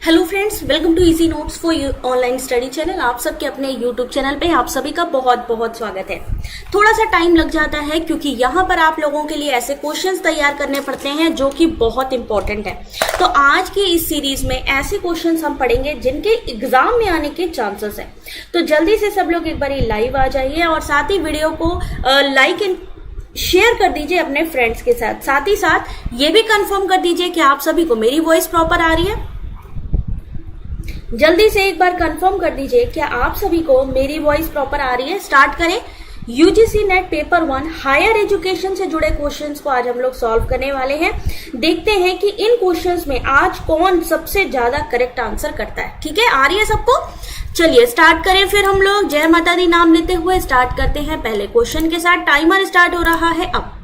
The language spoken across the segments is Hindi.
Hello friends, welcome to easy notes for online study channel. आप सबके अपने यूट्यूब चैनल पे आप सभी का बहुत बहुत स्वागत है। थोड़ा सा टाइम लग जाता है क्योंकि यहाँ पर आप लोगों के लिए ऐसे क्वेश्चंस तैयार करने पड़ते हैं जो कि बहुत इंपॉर्टेंट है। तो आज की इस सीरीज में ऐसे क्वेश्चंस हम पढ़ेंगे जिनके एग्जाम में आने के चांसेस है। तो जल्दी से सब लोग एक बार लाइव आ जाइए और साथ ही वीडियो को लाइक एंड शेयर कर दीजिए अपने फ्रेंड्स के साथ। साथ ही साथ ये भी कंफर्म कर दीजिए कि आप सभी को मेरी वॉइस प्रॉपर आ रही है। जल्दी से एक बार कंफर्म कर दीजिए क्या आप सभी को मेरी वॉइस प्रॉपर आ रही है। स्टार्ट करें। UGC NET paper 1 higher education से जुड़े क्वेश्चंस को आज हम लोग सॉल्व करने वाले हैं। देखते हैं कि इन क्वेश्चंस में आज कौन सबसे ज्यादा करेक्ट आंसर करता है। ठीक है, आ रही है सबको? चलिए स्टार्ट करें फिर हम लोग। जय माता दी नाम लेते हुए स्टार्ट करते हैं पहले क्वेश्चन के साथ। टाइमर स्टार्ट हो रहा है अब।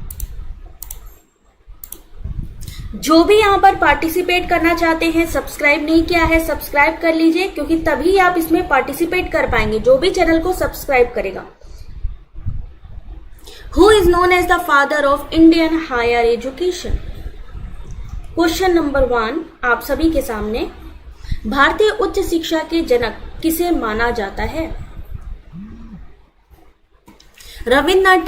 जो भी यहाँ पर पार्टिसिपेट करना चाहते हैं, सब्सक्राइब नहीं किया है सब्सक्राइब कर लीजिए, क्योंकि तभी आप इसमें पार्टिसिपेट कर पाएंगे जो भी चैनल को सब्सक्राइब करेगा। Who is known as the father of Indian higher education? Question number 1 आप सभी के सामने। भारतीय उच्च शिक्षा के जनक किसे माना जाता है? Rabindranath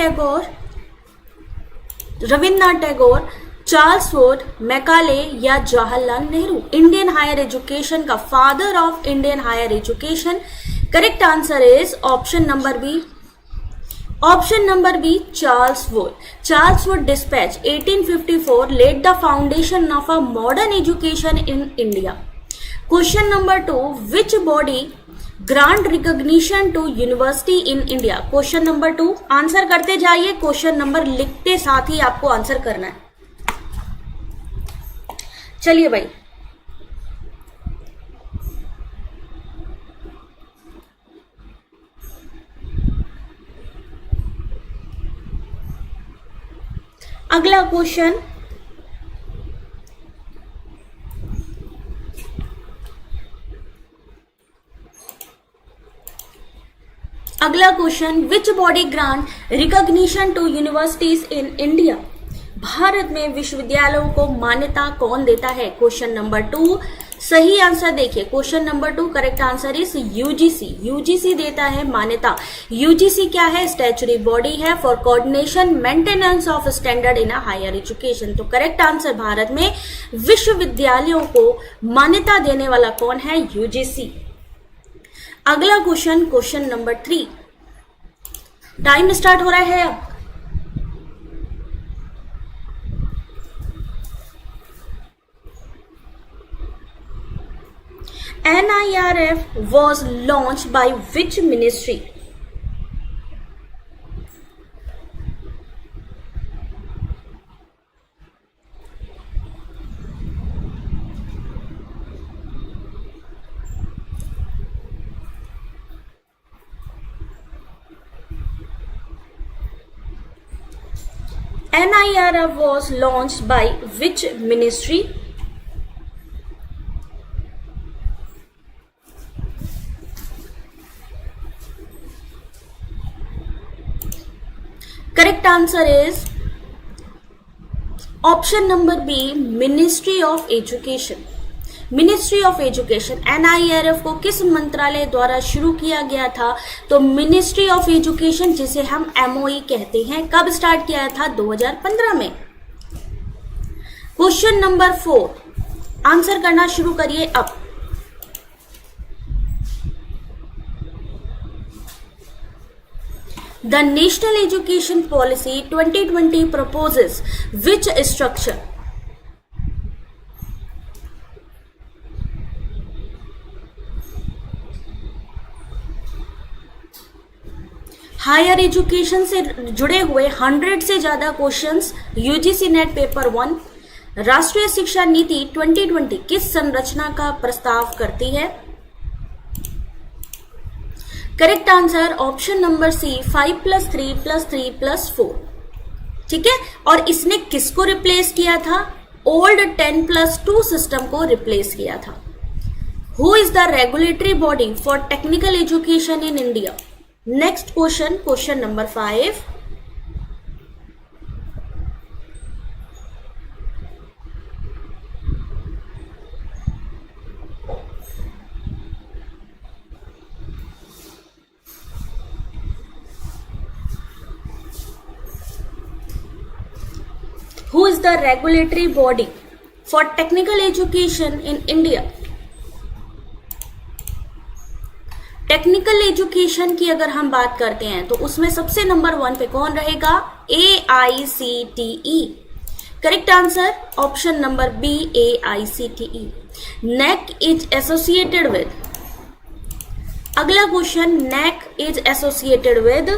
Tagore, Charles Ford, Macaulay या Jawaharlal Nehru? Indian higher education का father of Indian higher education correct answer is option number B. Option number B, Charles Ford. Charles Ford dispatch 1854 laid the foundation of a modern education in India. Question number 2, which body grant recognition to university in India? Question number 2 answer करते जाइए। क्वेश्चन नंबर लिखते साथ ही आपको आंसर करना है। चलिए भाई, अगला क्वेश्चन। अगला question, which body grant recognition to universities in India? Bharat में विश्वविद्यालयों को मान्यता कौन देता है? क्वेश्चन नंबर 2 सही आंसर देखिए। Question number 2 correct answer is UGC. UGC देता है मान्यता। यूजीसी क्या है? स्टैट्यूटरी बॉडी है for coordination maintenance of standard in higher education. तो करेक्ट आंसर भारत में विश्वविद्यालयों को मान्यता देने वाला कौन है? यूजीसी। अगला question, question number 3 time start हो रहा है अब। NIRF was launched by which ministry? NIRF was launched by which ministry? Correct answer is option number B, Ministry of Education. Ministry of education. NIRF को किस मंत्रालय द्वारा शुरू किया गया था? तो मिनिस्ट्री ऑफ एजुकेशन, जिसे हम MOE कहते हैं। कब स्टार्ट किया था? 2015 में। क्वेश्चन नंबर 4 आंसर करना शुरू करिए अब। The National Education Policy 2020 proposes which structure? Higher education से जुड़े हुए 100 से ज्यादा क्वेश्चंस यूजीसी नेट पेपर 1 राष्ट्रीय शिक्षा नीति 2020 किस संरचना का प्रस्ताव करती है? Correct answer option number C 5+3+3+4। ठीक है, और इसने किसको रिप्लेस किया था? ओल्ड 10+2 सिस्टम को रिप्लेस किया था। Who is the regulatory body for technical education in India? Next question, question number 5। The regulatory body for technical education in India? Technical education की अगर हम बात करते हैं तो उसमें सबसे नंबर 1 पे कौन रहेगा? AICTE। Correct answer option number B, AICTE। NAAC is associated with, अगला question, NAAC is associated with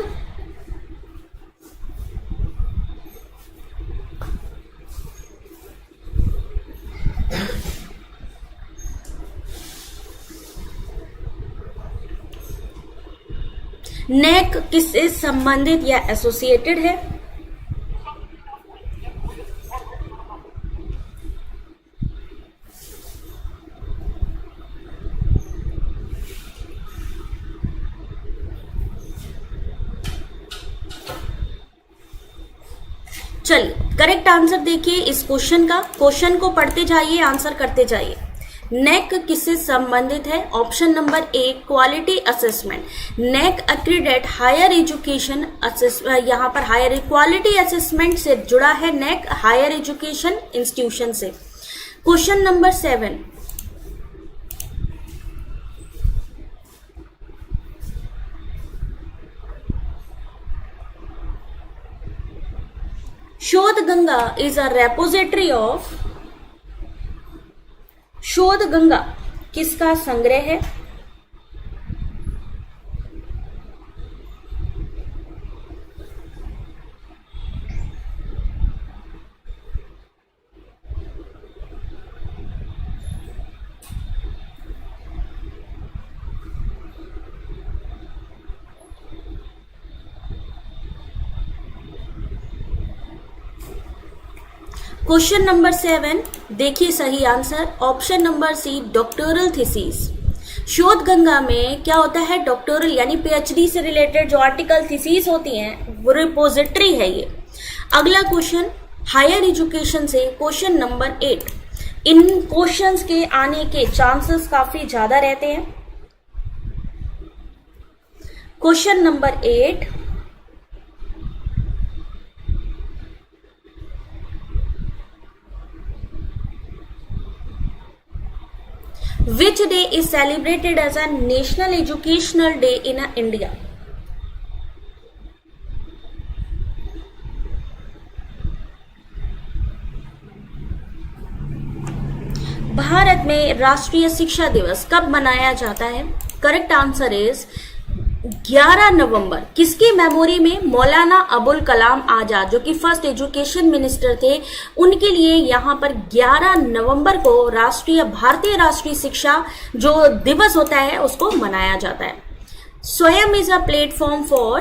NAAC किससे संबंधित या एसोसिएटेड है? चलिए करेक्ट आंसर देखिए इस क्वेश्चन का, क्वेश्चन को पढ़ते जाइए, आंसर करते जाइए। नेक किससे संबंधित है? Option number A, quality assessment. NAAC accredit higher education यहाँ पर हायर क्वालिटी असेसमेंट से जुड़ा है नेक, हायर एजुकेशन इंस्टीट्यूशन से। Question number 7, Shodhganga is a repository of, Shodhganga किसका संग्रह है? क्वेश्चन नंबर 7 देखिए सही answer option number C, doctoral thesis. Shodhganga में क्या होता है? डॉक्टोरल यानी पीएचडी से रिलेटेड जो आर्टिकल थीसिस होती हैं वो रिपोजिटरी है ये। अगला क्वेश्चन हायर एजुकेशन से क्वेश्चन नंबर 8। इन क्वेश्चंस के आने के चांसेस काफी ज्यादा रहते हैं। Question number 8, which day is celebrated as a national educational day in India? Bharat में राष्ट्रीय शिक्षा दिवस कब मनाया जाता है? करेक्ट आंसर इज 11 नवंबर। किसकी मेमोरी में? मौलाना अबुल कलाम आजाद जो कि फर्स्ट एजुकेशन मिनिस्टर थे, उनके लिए यहाँ पर 11 नवंबर को भारतीय राष्ट्रीय शिक्षा जो दिवस होता है उसको मनाया जाता है। Swayam is a platform for,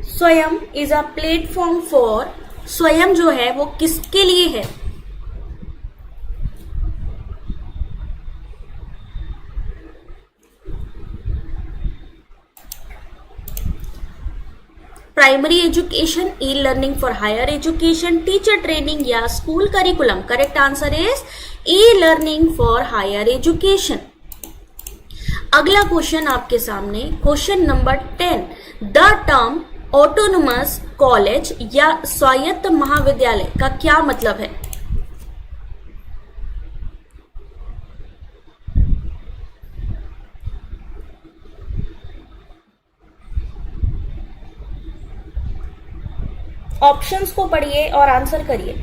Swayam is a platform for, Swayam जो है वो किसके लिए है? Primary education, e learning for higher education, teacher training या school curriculum? Correct answer is e learning for higher education. अगला क्वेश्चन आपके सामने, question number 10। The term autonomous college या स्वायत्त महाविद्यालय का क्या मतलब है? ऑप्शंस को पढ़िए और आंसर करिए।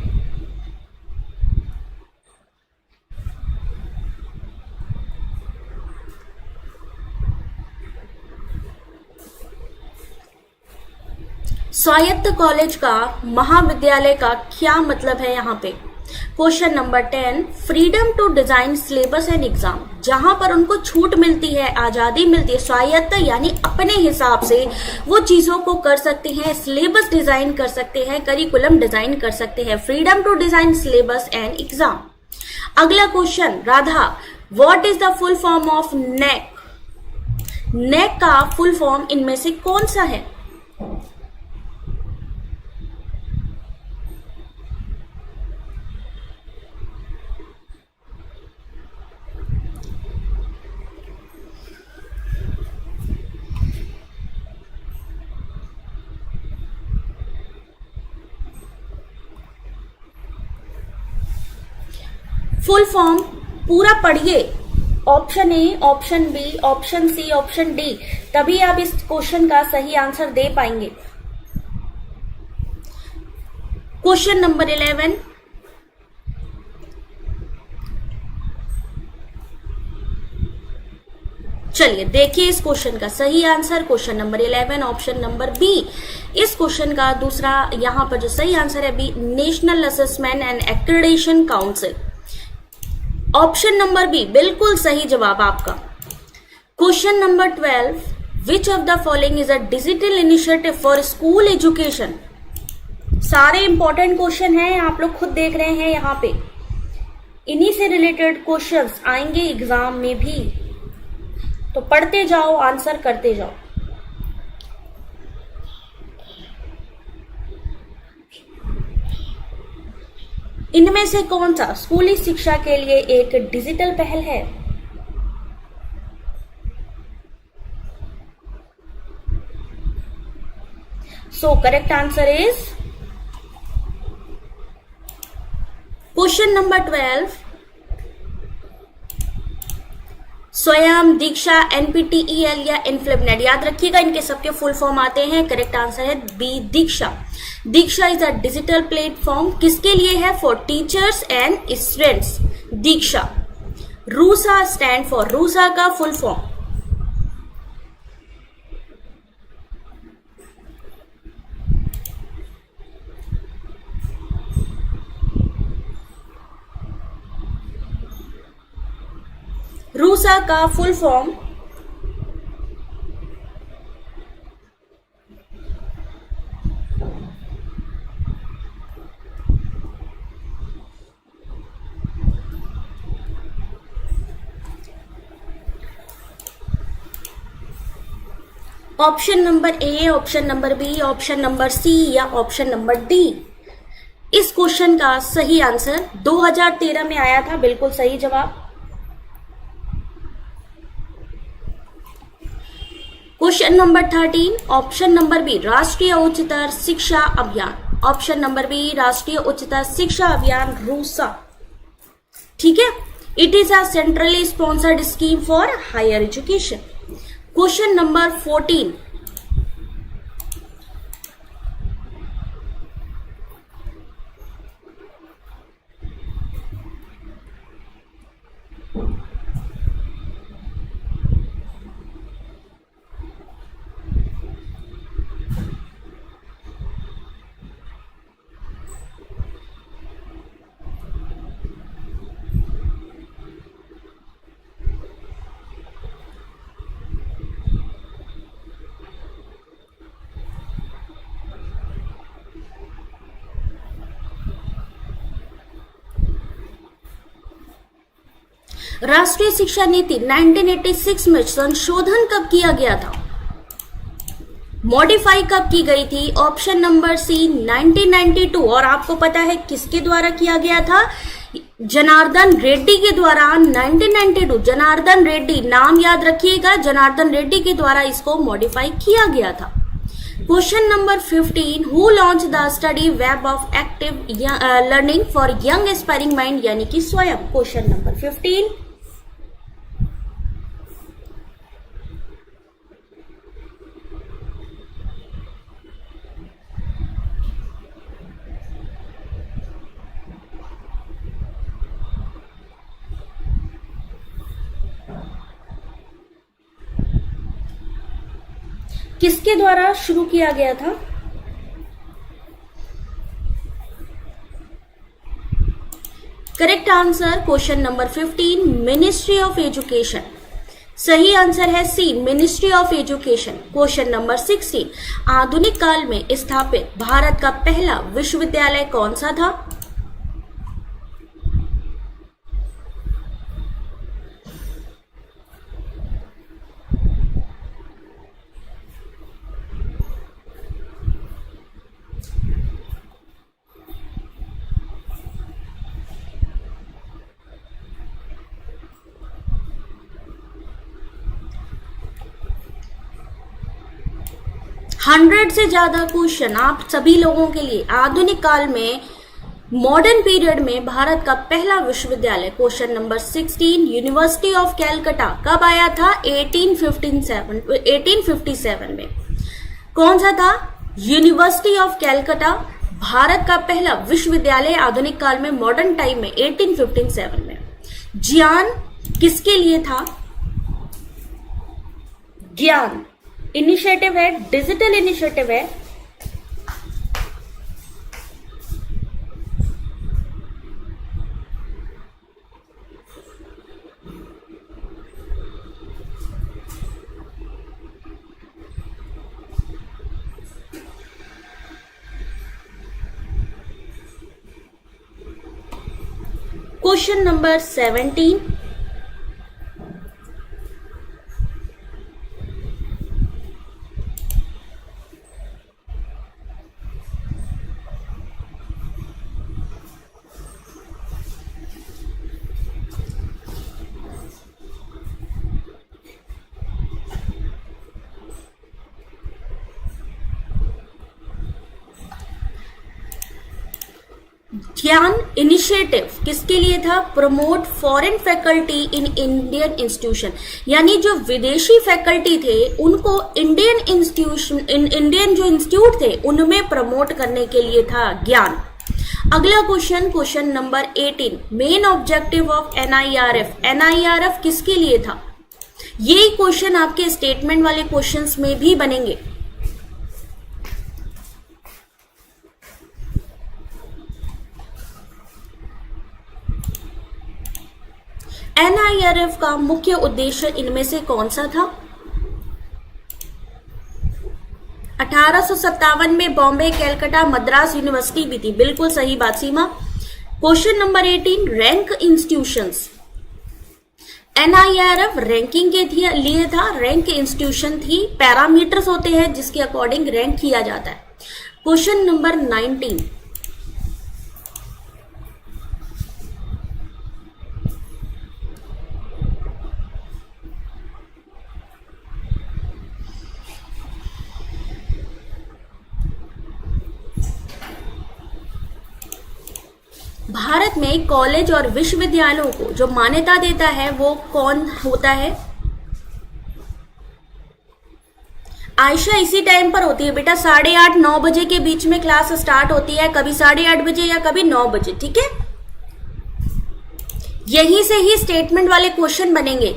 स्वायत्त कॉलेज का, महाविद्यालय का क्या मतलब है यहाँ पे? Question number 10, freedom to design syllabus and exam, जहां पर उनको छूट मिलती है, आजादी मिलती है, स्वायत्त यानी अपने हिसाब से वो चीजों को कर सकते हैं, सिलेबस डिजाइन कर सकते हैं, करिकुलम डिजाइन कर सकते हैं। Freedom to design syllabus and exam. अगला question, Radha, what is the full form of NAAC? NAAC का फुल फॉर्म इनमें से कौन सा है? फुल फॉर्म पूरा पढ़िए, option A, option B, option C, option D, तभी आप इस क्वेश्चन का सही आंसर दे पाएंगे। क्वेश्चन नंबर 11, चलिए देखिए इस क्वेश्चन का सही answer. Question number 11 option number B. इस क्वेश्चन का दूसरा यहां पर जो सही आंसर है B, National Assessment and Accreditation Council. Option number B बिल्कुल सही जवाब आपका। Question number 12, which of the following is a digital initiative for school education. सारे इंपॉर्टेंट क्वेश्चन हैं, आप लोग खुद देख रहे हैं यहां पे, इन्हीं से रिलेटेड क्वेश्चंस आएंगे एग्जाम में भी, तो पढ़ते जाओ, आंसर करते जाओ। इनमें से कौन सा स्कूली शिक्षा के लिए एक डिजिटल पहल है? So correct answer is question number 12, स्वयं, दीक्षा, एनपीटीईएल या इनफ्लिपनेट। याद रखिएगा इनके सबके फुल फॉर्म आते हैं। करेक्ट आंसर है B, Diksha. Diksha is a digital platform, किसके लिए है? For teachers and students. Diksha. RUSA stand for, RUSA का फुल फॉर्म। रूसा का full form option number A, option number B, option number C या ऑप्शन नंबर डी। इस क्वेश्चन का सही आंसर 2013 में आया था, बिल्कुल सही जवाब। Question number 13, option number B, Rashtriya Uchchatar शिक्षा अभियान। Option number B, Rashtriya Uchchatar शिक्षा अभियान, रूसा। ठीक है, it is a centrally sponsored scheme for higher education. Question number 14, Rashtriya शिक्षा नीति 1986 में संशोधन कब किया गया था? मॉडिफाई कब की गई थी? Option number C 1992। और आपको पता है किसके द्वारा किया गया था? जनार्दन रेड्डी के द्वारा 1992। जनार्दन रेड्डी, नाम याद रखिएगा, जनार्दन रेड्डी के द्वारा इसको मॉडिफाई किया गया था। Question number 15, who launch the study web of active learning for young aspiring mind, यानी कि स्वयं। क्वेश्चन नंबर 15, किसके द्वारा शुरू किया गया था? Correct answer question number 15, ministry of education. सही आंसर है C, ministry of education. Question number 16, आधुनिक काल में स्थापित भारत का पहला विश्वविद्यालय कौन सा था? हंड्रेड से ज्यादा क्वेश्चन आप सभी लोगों के लिए। आधुनिक काल में मॉडर्न पीरियड में भारत का पहला विश्वविद्यालय, question number 16, university of Calcutta कब आया था? 1857 में। कौन सा था? यूनिवर्सिटी ऑफ कैलकाटा भारत का पहला विश्वविद्यालय आधुनिक काल में, मॉडर्न टाइम में, 1857 में। ज्ञान किसके लिए था? ज्ञान इनिशिएटिव है, डिजिटल इनिशिएटिव है। क्वेश्चन नंबर 17, ज्ञान इनिशिएटिव किसके लिए था? Promote foreign faculty in Indian institution, यानी जो विदेशी फैकल्टी थे उनको इंडियन इंस्टीट्यूशन, इंडियन जो इंस्टीट्यूट थे उनमें प्रमोट करने के लिए था ज्ञान। अगला question, question number 18, main objective of NIRF, NIRF किसके लिए था? यही क्वेश्चन आपके स्टेटमेंट वाले क्वेश्चंस में भी बनेंगे। एनआईआरएफ का मुख्य उद्देश्य इनमें से कौन सा था? 1857 में बॉम्बे, कैलकाटा, मद्रास यूनिवर्सिटी भी थी, बिल्कुल सही बात Seema. Question number 18, rank institutions, NIRF ranking के लिए था, रैंक इंस्टीट्यूशन थी, पैरामीटर्स होते हैं जिसके अकॉर्डिंग रैंक किया जाता है। क्वेश्चन नंबर 19, भारत में कॉलेज और विश्वविद्यालयों को जो मान्यता देता है वो कौन होता है? आयशा इसी टाइम पर होती है बेटा, 8:30-9 बजे के बीच में क्लास स्टार्ट होती है, कभी 8:30 बजे या कभी 9 बजे, ठीक है। यहीं से ही स्टेटमेंट वाले क्वेश्चन बनेंगे।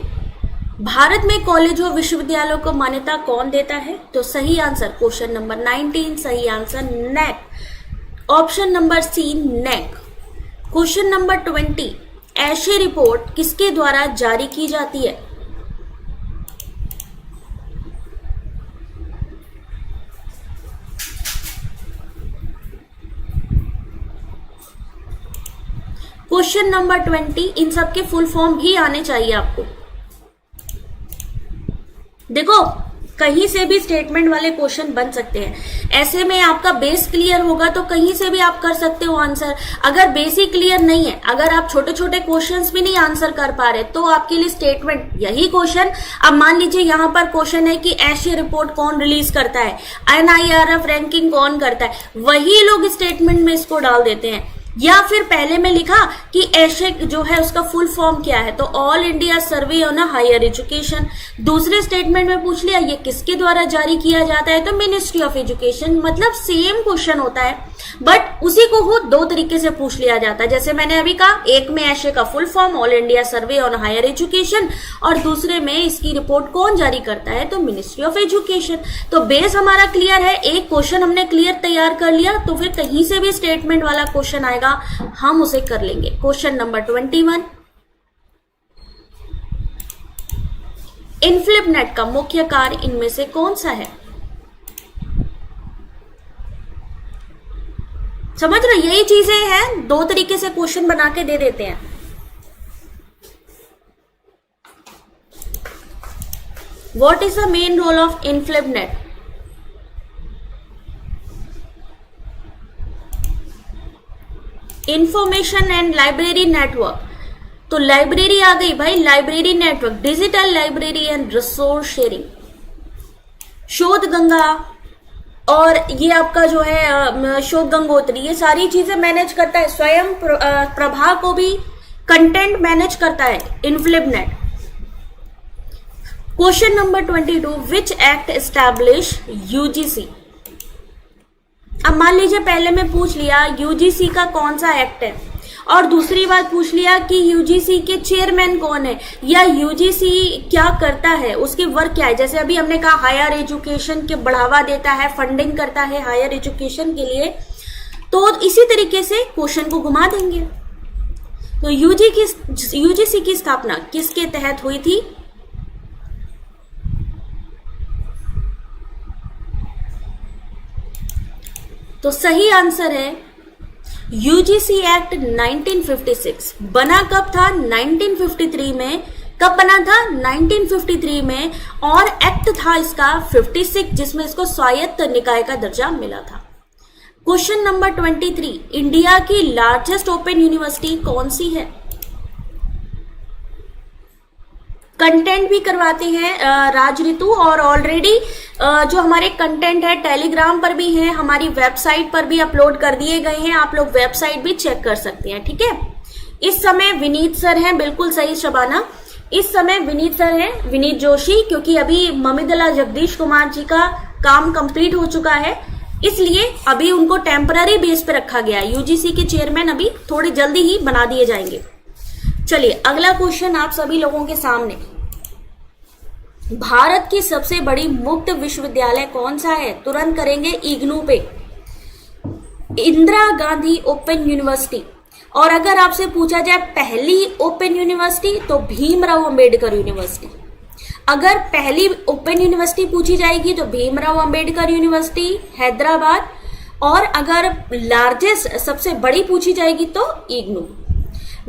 भारत में कॉलेज और विश्वविद्यालयों को मान्यता कौन देता है? तो सही आंसर क्वेश्चन नंबर 19, सही आंसर नेक, ऑप्शन नंबर सी नेक। क्वेश्चन नंबर 20, एशे रिपोर्ट किसके द्वारा जारी की जाती है? क्वेश्चन नंबर 20, इन सब के फुल फॉर्म भी आने चाहिए आपको। देखो कहीं से भी स्टेटमेंट वाले क्वेश्चन बन सकते हैं, ऐसे में आपका बेस क्लियर होगा तो कहीं से भी आप कर सकते हो आंसर। अगर बेस ही क्लियर नहीं है, अगर आप छोटे छोटे क्वेश्चंस भी नहीं आंसर कर पा रहे, तो आपके लिए स्टेटमेंट यही क्वेश्चन। अब मान लीजिए यहाँ पर क्वेश्चन है कि एशिया रिपोर्ट कौन रिलीज करता है, एनआईआरएफ रैंकिंग कौन करता है, वही लोग स्टेटमेंट में इसको डाल देते हैं। या फिर पहले में लिखा कि एशे जो है उसका फुल फॉर्म क्या है, तो all India survey on higher education. दूसरे स्टेटमेंट में पूछ लिया ये किसके द्वारा जारी किया जाता है, तो मिनिस्ट्री ऑफ एजुकेशन। मतलब सेम क्वेश्चन होता है, बट उसी को हो दो तरीके से पूछ लिया जाता है। जैसे मैंने अभी कहा, एक में एशे का full form all India survey on higher education, और दूसरे में इसकी रिपोर्ट कौन जारी करता है, तो मिनिस्ट्री ऑफ एजुकेशन। तो बेस हमारा क्लियर है, एक क्वेश्चन हमने क्लियर तैयार कर लिया, तो फिर कहीं से भी स्टेटमेंट वाला क्वेश्चन आएगा हम उसे कर लेंगे। क्वेश्चन नंबर 21, इनफ्लिपनेट का मुख्य कार्य इनमें से कौन सा है? समझ रहे, यही चीजें हैं, दो तरीके से क्वेश्चन बना के दे देते हैं। What is the main role of INFLIBNET? Information and library network. तो लाइब्रेरी आ गई भाई, library network, digital library and resource sharing. Shodh Ganga, और ये आपका जो है शोक गंगोत्री, ये सारी चीजें मैनेज करता है। स्वयं प्रभा को भी कंटेंट मैनेज करता है INFLIBNET. Question number 22, which act establish UGC. अब मान लीजिए पहले मैं पूछ लिया यूजीसी का कौन सा एक्ट है, और दूसरी बात पूछ लिया कि यूजीसी के चेयरमैन कौन है, या यूजीसी क्या करता है, उसके वर्क क्या है। जैसे अभी हमने कहा हायर एजुकेशन के बढ़ावा देता है, फंडिंग करता है हायर एजुकेशन के लिए, तो इसी तरीके से क्वेश्चन को घुमा देंगे। तो यूजीसी की स्थापना किसके तहत हुई थी? तो सही आंसर है यूजीसी एक्ट 1956। बना कब था? 1953 में। कब बना था? 1953 में। और एक्ट था इसका 56, जिसमें इसको स्वायत्त निकाय का दर्जा मिला था। क्वेश्चन नंबर 23, इंडिया की लार्जेस्ट ओपन यूनिवर्सिटी कौन सी है? कंटेंट भी करवाते हैं राज ऋतु, और ऑलरेडी जो हमारे कंटेंट है टेलीग्राम पर भी है, हमारी वेबसाइट पर भी अपलोड कर दिए गए हैं। आप लोग वेबसाइट भी चेक कर सकते हैं, ठीक है। इस समय विनीत सर हैं, बिल्कुल सही शबाना। इस समय विनीत सर हैं, विनीत जोशी, क्योंकि अभी ममिदला जगदीश कुमार जी का काम कंप्लीट हो चुका है, इसलिए अभी उनको टेम्पररी बेस पे रखा गया है। यूजीसी के चेयरमैन अभी थोड़ी जल्दी ही बना दिए जाएंगे। चलिए अगला क्वेश्चन आप सभी लोगों के सामने, भारत की सबसे बड़ी मुक्त विश्वविद्यालय कौन सा है? तुरंत करेंगे इग्नू पे, इंदिरा गांधी ओपन यूनिवर्सिटी। और अगर आपसे पूछा जाए पहली ओपन यूनिवर्सिटी, तो भीमराव अंबेडकर यूनिवर्सिटी। अगर पहली ओपन यूनिवर्सिटी पूछी जाएगी तो भीमराव अंबेडकर यूनिवर्सिटी हैदराबाद, और अगर लार्जेस्ट सबसे बड़ी पूछी जाएगी तो इग्नू।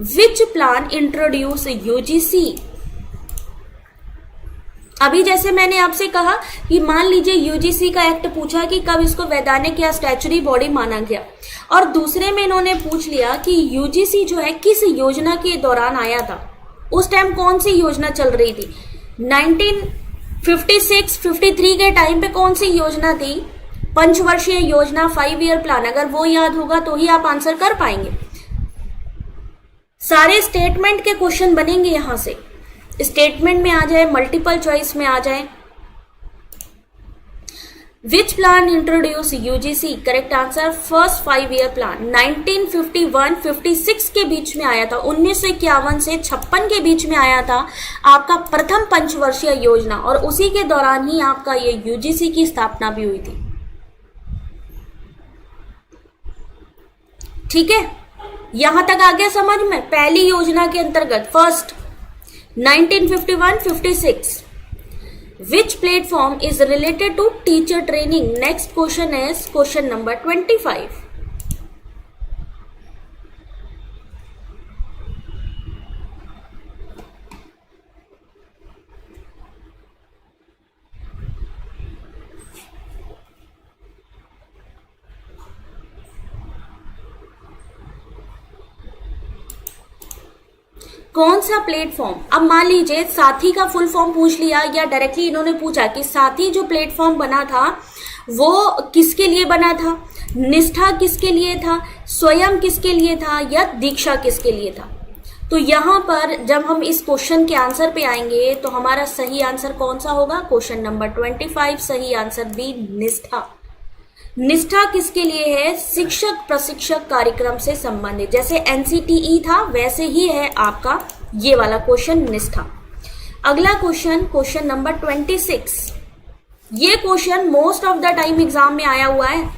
विच प्लान इंट्रोड्यूस यूजीसी। अभी जैसे मैंने आपसे कहा कि मान लीजिए यूजीसी का एक्ट पूछा कि कब इसको वैधानिक या स्टैच्यूटरी बॉडी माना गया, और दूसरे में इन्होंने पूछ लिया कि यूजीसी जो है किस योजना के दौरान आया था, उस टाइम कौन सी योजना चल रही थी। 1956-53 के टाइम पे कौन सी योजना थी? पंचवर्षीय योजना, 5 ईयर प्लान। अगर वो याद होगा तो ही आप आंसर कर पाएंगे। सारे स्टेटमेंट के क्वेश्चन बनेंगे यहां से, स्टेटमेंट में आ जाए, मल्टीपल चॉइस में आ जाए। विच plan introduce UGC? Correct answer first 5 year plan. 1951-56 के बीच में आया था, 1951 से 56 के बीच में आया था आपका प्रथम पंचवर्षीय योजना, और उसी के दौरान ही आपका ये यूजीसी की स्थापना भी हुई थी। ठीक है, यहां तक आ गया समझ में? पहली योजना के अंतर्गत first 1951-56। Which platform is related to teacher training? Next question is question number 25. कौन सा प्लेटफॉर्म? अब मान लीजिए साथी का फुल फॉर्म पूछ लिया, या डायरेक्टली इन्होंने पूछा कि साथी जो प्लेटफॉर्म बना था वो किसके लिए बना था, निष्ठा किसके लिए था, स्वयं किसके लिए था, या दीक्षा किसके लिए था। तो यहां पर जब हम इस क्वेश्चन के आंसर पे आएंगे तो हमारा सही आंसर कौन सा होगा? क्वेश्चन नंबर 25, सही आंसर बी, निष्ठा। निष्ठा किसके लिए है? शिक्षक प्रशिक्षक कार्यक्रम से संबंधित, जैसे एनसीटीई था वैसे ही है आपका ये वाला क्वेश्चन, निष्ठा। अगला क्वेश्चन, क्वेश्चन नंबर 26। ये question most of the time exam में आया हुआ है।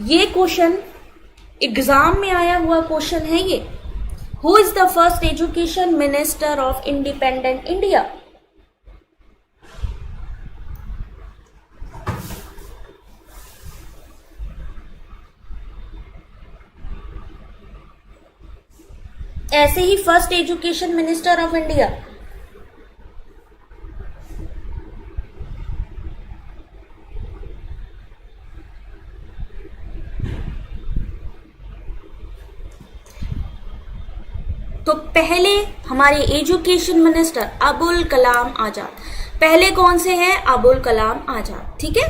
ये क्वेश्चन एग्जाम में आया हुआ क्वेश्चन है ये। Who is the first education minister of independent India? ऐसे ही first education minister of India, तो पहले हमारे एजुकेशन मिनिस्टर अबुल कलाम आजाद। पहले कौन से हैं? अबुल कलाम आजाद। ठीक है।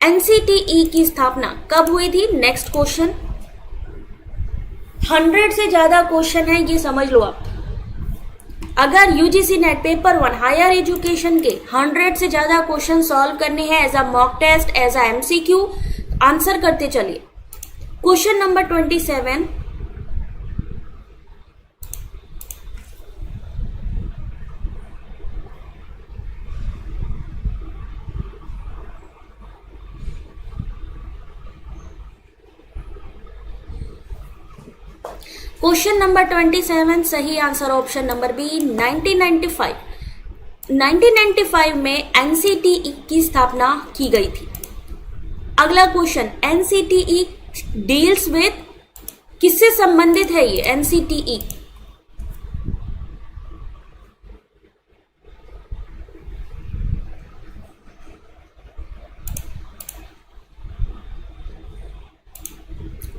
एनसीटीई की स्थापना कब हुई थी? Next question. 100 से ज्यादा क्वेश्चन है, ये समझ लो आप। अगर UGC NET paper 1 higher education के 100 से ज्यादा क्वेश्चन सॉल्व करने हैं as a mock test, as a MCQ, answer करते चलिए। क्वेश्चन नंबर 27, क्वेश्चन नंबर 27 सही आंसर ऑप्शन नंबर बी 1995। 1995 में एनसीटीई की स्थापना की गई थी। अगला क्वेश्चन, एनसीटीई डील्स विद, किससे संबंधित है ये NCTE?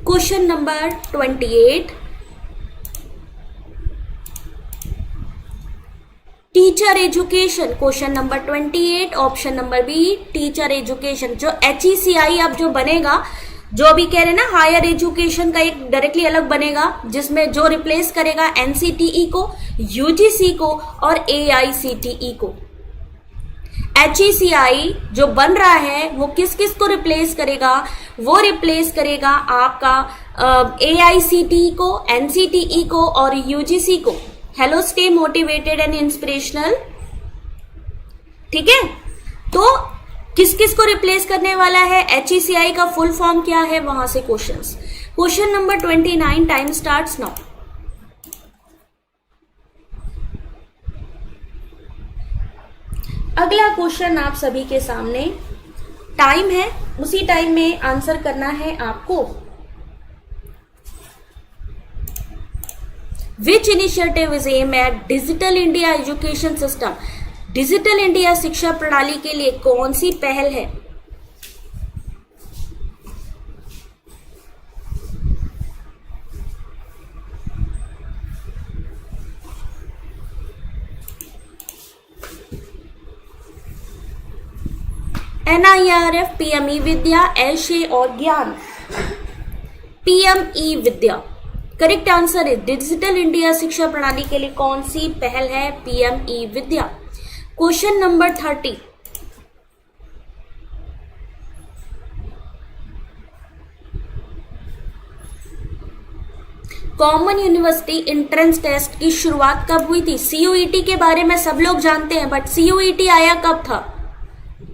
Question number 28, teacher education. Question number 28 option number B teacher education. जो HECI अब जो बनेगा, जो अभी कह रहे ना हायर एजुकेशन का एक डायरेक्टली अलग बनेगा, जिसमें जो रिप्लेस करेगा एनसीटीई को, यूजीसी को और AICTE को। HECI जो बन रहा है वो किस किस को रिप्लेस करेगा? वो रिप्लेस करेगा आपका AICTE को, NCTE को और UGC को। Hello stay motivated and inspirational. ठीक है, तो किस किस को रिप्लेस करने वाला है? HECI का फुल फॉर्म क्या है? वहां से questions. Question number 29, time starts now. अगला क्वेश्चन आप सभी के सामने, टाइम है, उसी टाइम में आंसर करना है आपको। Which initiative is aim at digital India education system? Digital India शिक्षा प्रणाली के लिए कौन सी पहल है? NIRF, PME विद्या, ऐशे और ज्ञान। PME विद्या। करेक्ट आंसर है डिजिटल इंडिया शिक्षा प्रणाली के लिए कौन सी पहल है? PME Vidya. Question number 30, common university entrance test की शुरुआत कब हुई थी? CUET के बारे में सब लोग जानते हैं, बट CUET आया कब था?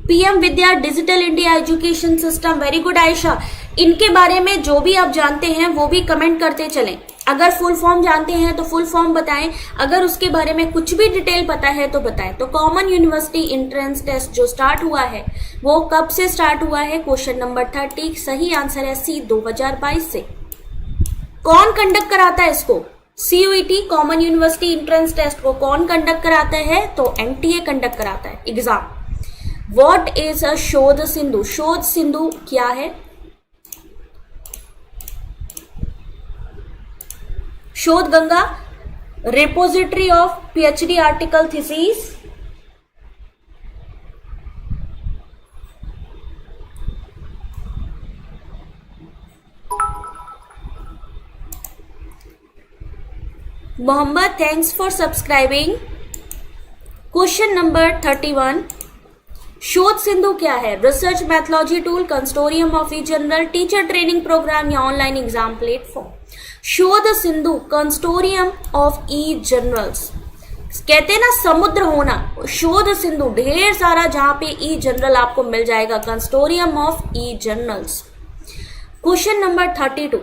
PM Vidya, digital India education system. Very good Ayesha. इनके बारे में जो भी आप जानते हैं वो भी कमेंट करते चलें। अगर फुल फॉर्म जानते हैं तो फुल फॉर्म बताएं, अगर उसके बारे में कुछ भी डिटेल पता है तो बताएं। तो कॉमन यूनिवर्सिटी एंट्रेंस टेस्ट जो स्टार्ट हुआ है वो कब से स्टार्ट हुआ है? क्वेश्चन नंबर 30 सही आंसर है C 2022 से। कौन कंडक्ट कराता है इसको? CUET common university entrance test को कौन कंडक्ट कराता है? तो NTA कंडक्ट कराता है एग्जाम। What is a शोध सिंधु? शोध सिंधु क्या है? Shodh Ganga, repository of PhD article thesis, Mohammed thanks for subscribing. Question number 31, Shodh Sindhu क्या है? Research methodology tool, consortium of e journal, teacher training program या online exam platform? Shodh Sindhu consortium of e journals. कहते हैं ना समुद्र होना, शोध सिंधु ढेर सारा जहां पे ई जनरल आपको मिल जाएगा, consortium of e journals. Question number 32,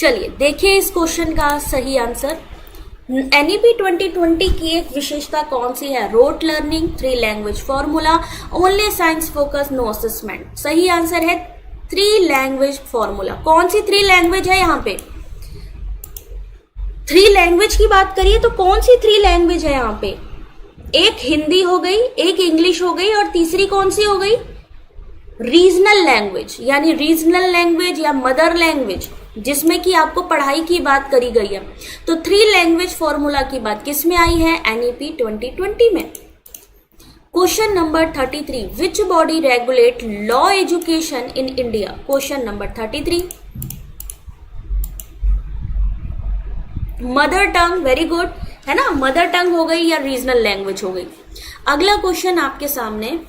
चलिए देखिए इस क्वेश्चन का सही आंसर। एनईपी 2020 की एक विशेषता कौन सी है? Rote learning, 3 language formula, only science focus, no assessment. सही आंसर है 3 लैंग्वेज फॉर्मूला। कौन सी 3 लैंग्वेज है यहाँ पे? 3 लैंग्वेज की बात करिए तो कौन सी 3 लैंग्वेज है यहाँ पे? एक हिंदी हो गई, एक इंग्लिश हो गई और तीसरी कौन सी हो गई? रीजनल लैंग्वेज, यानी रीजनल लैंग्वेज या मदर लैंग्वेज, जिसमें कि आपको पढ़ाई की बात करी गई है। तो 3 लैंग्वेज फॉर्मूला की बात किस में आई है? एनईपी 2020 में। Question number 33, which body regulate law education in India? Question number 33। Mother tongue, very good, है ना, मदर टंग हो गई या रीजनल लैंग्वेज हो गई। अगला क्वेश्चन आपके सामने,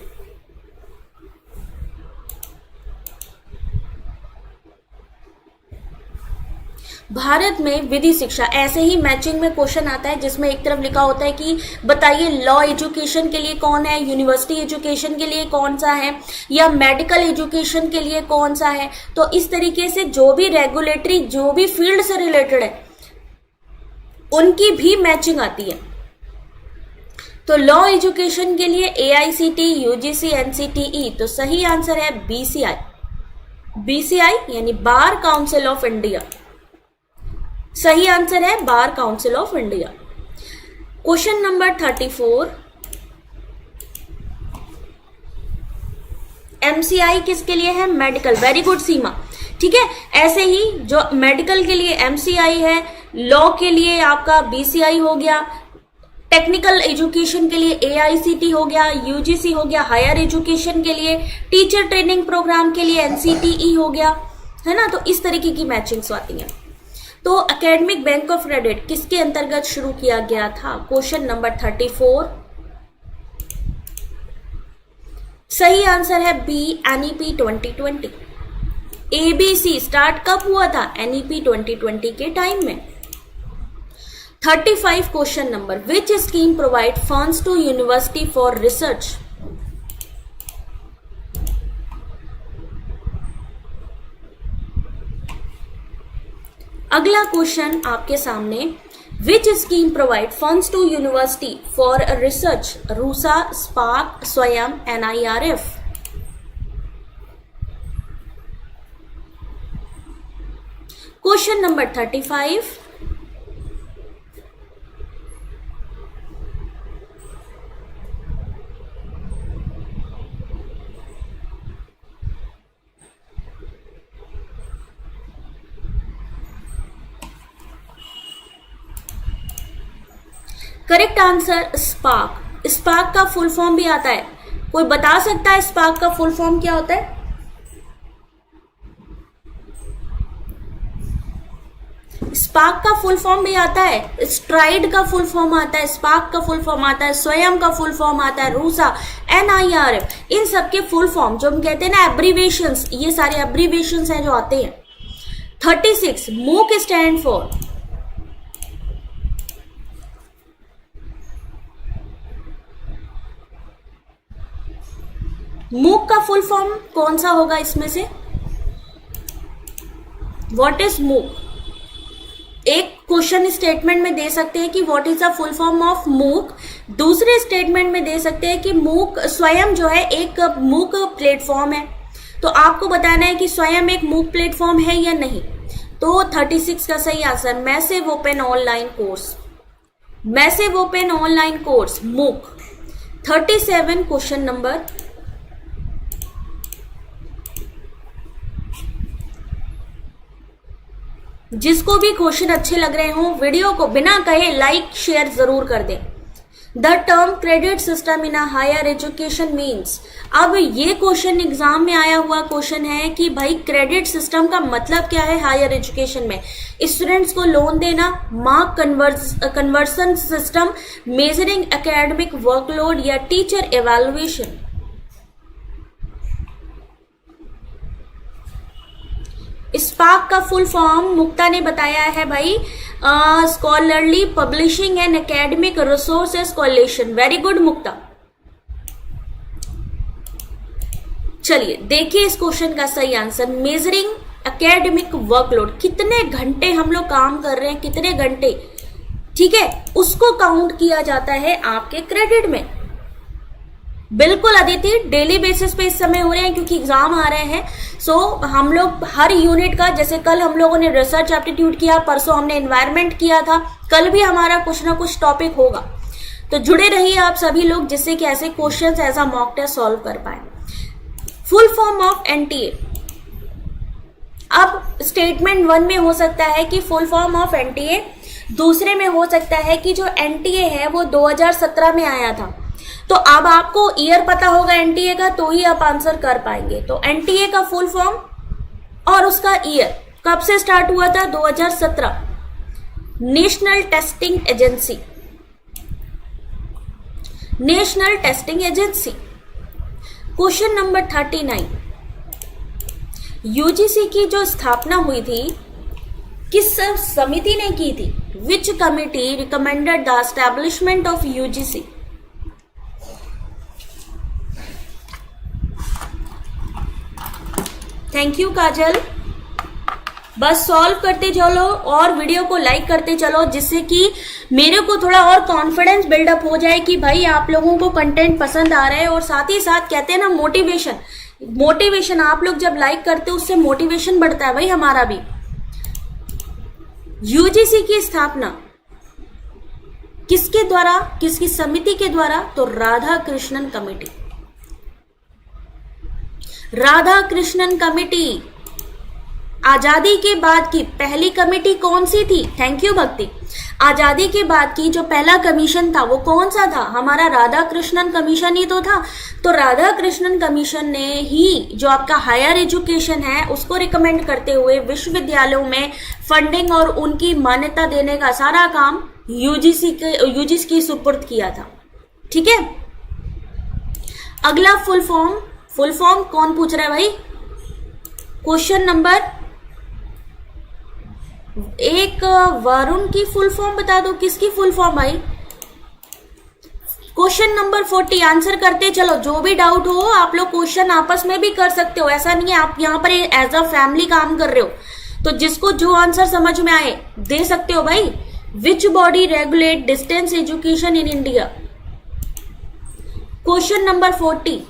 भारत में विधि शिक्षा, ऐसे ही मैचिंग में क्वेश्चन आता है जिसमें एक तरफ लिखा होता है कि बताइए लॉ एजुकेशन के लिए कौन है, यूनिवर्सिटी एजुकेशन के लिए कौन सा है, या मेडिकल एजुकेशन के लिए कौन सा है। तो इस तरीके से जो भी रेगुलेटरी, जो भी फील्ड से रिलेटेड है, उनकी भी मैचिंग आती है। तो लॉ एजुकेशन के लिए एआईसीटी, यूजीसी, एनसीटीई, तो सही आंसर है बीसीआई। बीसीआई यानी बार काउंसिल ऑफ इंडिया, सही आंसर है bar council of India. Question number 34, MCI किसके लिए है? मेडिकल, वेरी गुड सीमा, ठीक है। ऐसे ही जो मेडिकल के लिए एमसीआई है, लॉ के लिए आपका बीसीआई हो गया, टेक्निकल एजुकेशन के लिए एआईसीटी हो गया, यूजीसी हो गया, हायर एजुकेशन के लिए, टीचर ट्रेनिंग प्रोग्राम के लिए एनसीटीई हो गया, है ना। तो इस तरीके की मैचिंग्स आती हैं। तो एकेडमिक बैंक ऑफ क्रेडिट किसके अंतर्गत शुरू किया गया था? क्वेश्चन नंबर 34, सही आंसर है बी, एनईपी 2020। एबीसी स्टार्ट कब हुआ था? एनईपी 2020 के टाइम में। 35 question number, which scheme provide funds to university for research? अगला क्वेश्चन आपके सामने, which scheme provide funds to university for research? RUSA, SPARC, Swayam, NIRF. Question number 35, correct answer SPARC. SPARC का फुल फॉर्म भी आता है, कोई बता सकता है स्पार्क का फुल फॉर्म क्या होता है? स्पार्क का फुल फॉर्म भी आता है, स्ट्राइड का फुल फॉर्म आता है, स्पार्क का फुल फॉर्म आता है, स्वयं का फुल फॉर्म आता है, रूसा, एनआईआरएफ, इन सब के फुल फॉर्म जो हम कहते हैं ना एब्रीवेशंस, ये सारे एब्रीवेशंस हैं जो आते हैं। 36, मूक स्टैंड फॉर? मूक का फुल फॉर्म कौन सा होगा इसमें से? व्हाट इज मूक? एक क्वेश्चन स्टेटमेंट में दे सकते हैं कि what is the full form of मूक, दूसरे स्टेटमेंट में दे सकते हैं कि मूक स्वयं जो है एक मूक प्लेटफॉर्म है। तो आपको बताना है कि स्वयं एक मूक प्लेटफॉर्म है या नहीं। तो 36 का सही answer massive open online course, massive open online course मूक। 37 क्वेश्चन नंबर, जिसको भी क्वेश्चन अच्छे लग रहे हो वीडियो को बिना कहे लाइक शेयर जरूर कर दें। The term credit system in higher education means, अब ये क्वेश्चन एग्जाम में आया हुआ क्वेश्चन है कि भाई क्रेडिट सिस्टम का मतलब क्या है हायर एजुकेशन में? स्टूडेंट्स को लोन देना, mark conversion system, measuring academic workload या टीचर एवेल्युएशन। स्पार्क का फुल फॉर्म मुक्ता ने बताया है भाई, scholarly publishing and academic resources coalition. Very good Mukta. चलिए देखिए इस क्वेश्चन का सही आंसर, मेजरिंग एकेडमिक वर्कलोड, कितने घंटे हम लोग काम कर रहे हैं, कितने घंटे, ठीक है, उसको काउंट किया जाता है आपके क्रेडिट में। बिल्कुल अदिति, डेली बेसिस पे इस समय हो रहे हैं क्योंकि एग्जाम आ रहे हैं। सो हम लोग हर यूनिट का, जैसे कल हम लोगों ने रिसर्च एप्टीट्यूड किया, परसों हमने एनवायरनमेंट किया था, कल भी हमारा कुछ ना कुछ टॉपिक होगा। तो जुड़े रहिए आप सभी लोग, जिससे कि ऐसे क्वेश्चंस ऐसा मॉक टेस्ट सॉल्व कर पाए। फुल फॉर्म ऑफ एनटीए, अब स्टेटमेंट 1 में हो सकता है कि फुल फॉर्म ऑफ एनटीए, दूसरे में हो सकता है कि जो एनटीए है वो 2017 में आया था। तो अब आपको ईयर पता होगा एनटीए का, तो ही आप आंसर कर पाएंगे। तो एनटीए का फुल फॉर्म और उसका ईयर कब से स्टार्ट हुआ था, 2017, national testing agency, national testing agency. Question number 39, UGC की जो स्थापना हुई थी किस समिति ने की थी? Which committee recommended the establishment of UGC? Thank you Kajal. बस सॉल्व करते चलो और वीडियो को लाइक करते चलो, जिससे कि मेरे को थोड़ा और कॉन्फिडेंस बिल्डअप हो जाए कि भाई आप लोगों को कंटेंट पसंद आ रहा है। और साथ ही साथ कहते हैं ना मोटिवेशन आप लोग जब लाइक करते हो उससे मोटिवेशन बढ़ता है भाई हमारा भी। यूजीसी की स्थापना किसके द्वारा, किसकी समिति के द्वारा? तो राधा कृष्णन कमेटी, राधा कृष्णन कमेटी। आजादी के बाद की पहली कमेटी कौन सी थी? थैंक यू भक्ति। आजादी के बाद की जो पहला कमीशन था वो कौन सा था? हमारा राधा कृष्णन कमीशन ही तो था। तो राधा कृष्णन कमीशन ने ही जो आपका हायर एजुकेशन है उसको रिकमेंड करते हुए विश्वविद्यालयों में फंडिंग और उनकी मान्यता देने का सारा काम यूजीसी की सुपुर्द किया था। ठीक है, अगला फुल फॉर्म कौन पूछ रहा है भाई? क्वेश्चन नंबर एक, वरुण की फुल फॉर्म बता दो। किसकी फुल फॉर्म भाई? क्वेश्चन नंबर 40 आंसर करते चलो। जो भी डाउट हो आप लोग क्वेश्चन आपस में भी कर सकते हो, ऐसा नहीं है आप यहाँ पर एज अ फैमिली काम कर रहे हो। तो जिसको जो आंसर समझ में आए दे सकते हो भाई। Which body regulate distance education in India? Question number 40।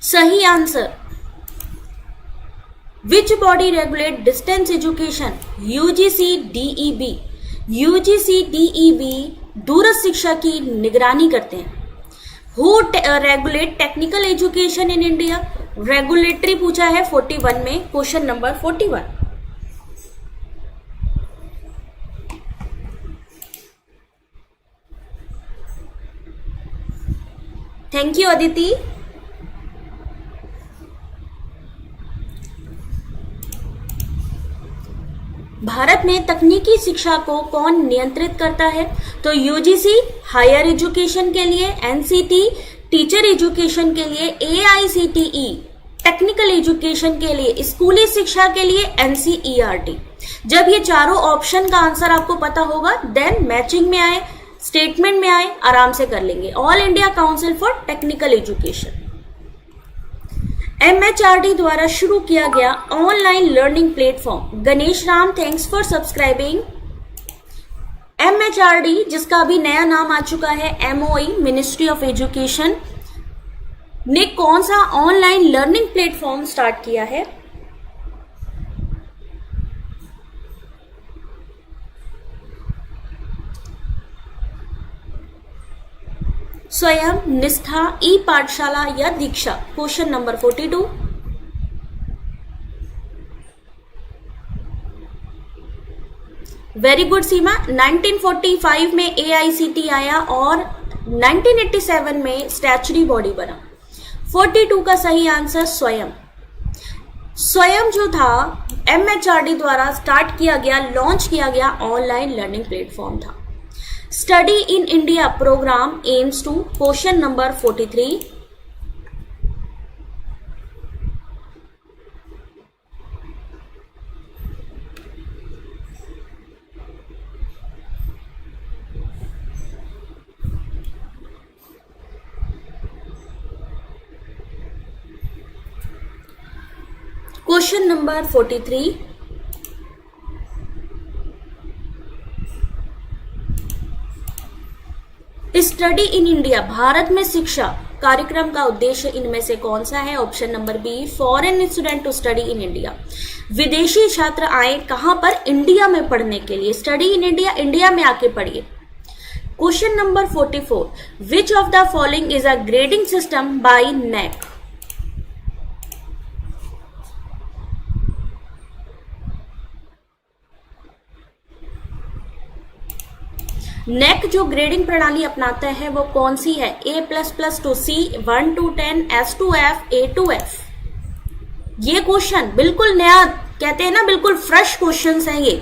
सही answer, which body regulate distance education? UGC DEB. UGC DEB दूरस्थ शिक्षा की निगरानी करते हैं। Who regulate technical education in India? Regulatory पूछा है 41 में, question number 41। Thank you Aditi. Bharat में तकनीकी शिक्षा को कौन नियंत्रित करता है? तो यूजीसी हायर एजुकेशन के लिए, एनसीटी टीचर एजुकेशन के लिए, एआईसीटीई टेक्निकल एजुकेशन के लिए, स्कूली शिक्षा के लिए एनसीईआरटी। जब ये चारों ऑप्शन का आंसर आपको पता होगा देन मैचिंग में आए, स्टेटमेंट में आए, आराम से कर लेंगे। All India council for technical education, MHRD द्वारा शुरू किया गया online learning platform. Ganesh Ram, thanks for subscribing. MHRD जिसका अभी नया नाम आ चुका है एमओई, मिनिस्ट्री ऑफ एजुकेशन, ने कौन सा ऑनलाइन लर्निंग प्लेटफॉर्म स्टार्ट किया है? स्वयं, निष्ठा, ई पाठशाला या Diksha? Question number 42। Very good Seema. 1945 में एआईसीटी आया और 1987 में स्टैच्यूटरी बॉडी बना। 42 का सही आंसर स्वयं। स्वयं जो था MHRD द्वारा स्टार्ट किया गया, लॉन्च किया गया ऑनलाइन लर्निंग प्लेटफॉर्म था। Study in India program aims to, question number 43। Question number 43, study in India, Bharat में शिक्षा कार्यक्रम का उद्देश्य इनमें से कौन सा है? Option number B, foreign student to study in India, विदेशी छात्र आए कहां पर? इंडिया में पढ़ने के लिए। स्टडी इन इंडिया, इंडिया में आके पढ़िए। Question number 44, which of the following is a grading system by NAAC? NAAC जो ग्रेडिंग प्रणाली अपनाता है वो कौन सी है? A++ to C, 1 to 10, S to F, A to F। ये क्वेश्चन बिल्कुल नया, कहते हैं ना, बिल्कुल फ्रेश क्वेश्चंस हैं ये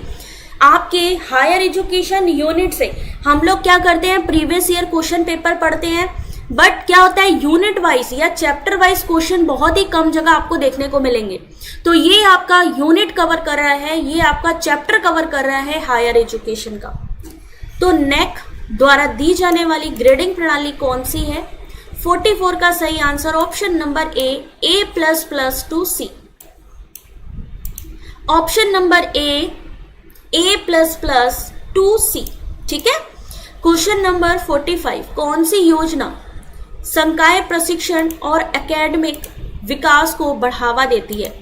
आपके हायर एजुकेशन यूनिट से। हम लोग क्या करते हैं, प्रीवियस ईयर क्वेश्चन पेपर पढ़ते हैं, बट क्या होता है यूनिट वाइज या चैप्टर वाइज क्वेश्चन बहुत ही कम जगह आपको देखने को मिलेंगे। तो ये आपका यूनिट कवर कर रहा है, ये आपका चैप्टर कवर कर रहा है हायर एजुकेशन का। तो NAAC द्वारा दी जाने वाली ग्रेडिंग प्रणाली कौन सी है? 44 का सही answer option number A, A++ to C। Option number A, A++ to C, ठीक है। क्वेश्चन नंबर 45, कौन सी योजना संकाय प्रशिक्षण और एकेडमिक विकास को बढ़ावा देती है?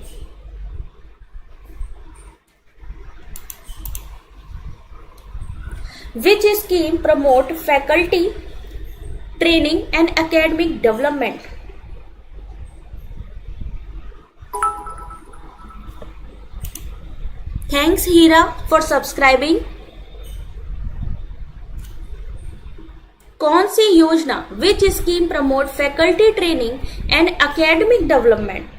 Which scheme promote faculty training and academic development? Thanks Hira for subscribing. कौन सी योजना which scheme promote faculty training and academic development?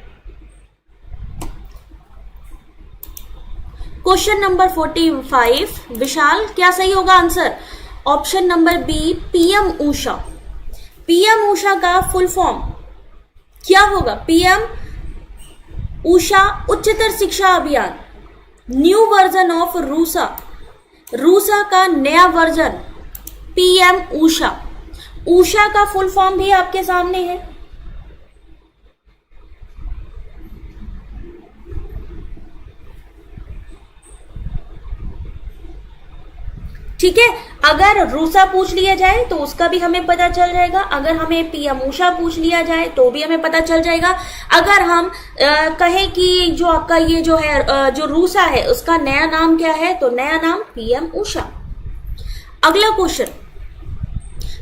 Question number 45, Vishal क्या सही होगा answer? Option number B, PM Usha. PM Usha का फुल फॉर्म क्या होगा? PM ऊषा उच्चतर शिक्षा अभियान, new version of RUSA, RUSA का नया वर्जन PM ऊषा। ऊषा का फुल फॉर्म भी आपके सामने है। ठीक है, अगर रूसा पूछ लिया जाए तो उसका भी हमें पता चल जाएगा, अगर हमें PM ऊषा पूछ लिया जाए तो भी हमें पता चल जाएगा। अगर हम कहें कि जो आपका ये जो है जो रूसा है उसका नया नाम क्या है, तो नया नाम PM ऊषा। अगला question,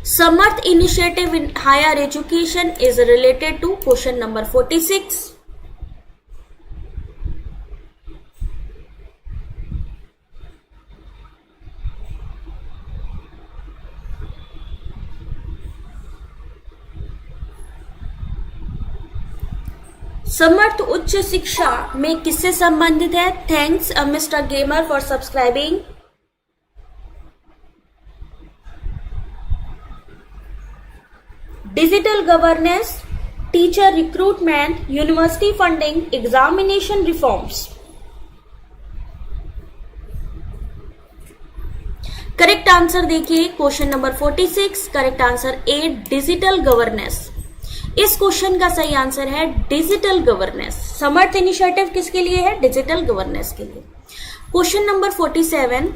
Samarth initiative in higher education is related to, question number 46। Samarth उच्च शिक्षा में किससे संबंधित है? Thanks mister Gamer for subscribing. Digital governance, teacher recruitment, university funding, examination reforms. Correct answer देखिए question number 46, correct answer A, digital governance. इस क्वेश्चन का सही आंसर है डिजिटल गवर्नेंस। समर्थ इनिशिएटिव किसके लिए है? डिजिटल गवर्नेंस के लिए। Question number 47,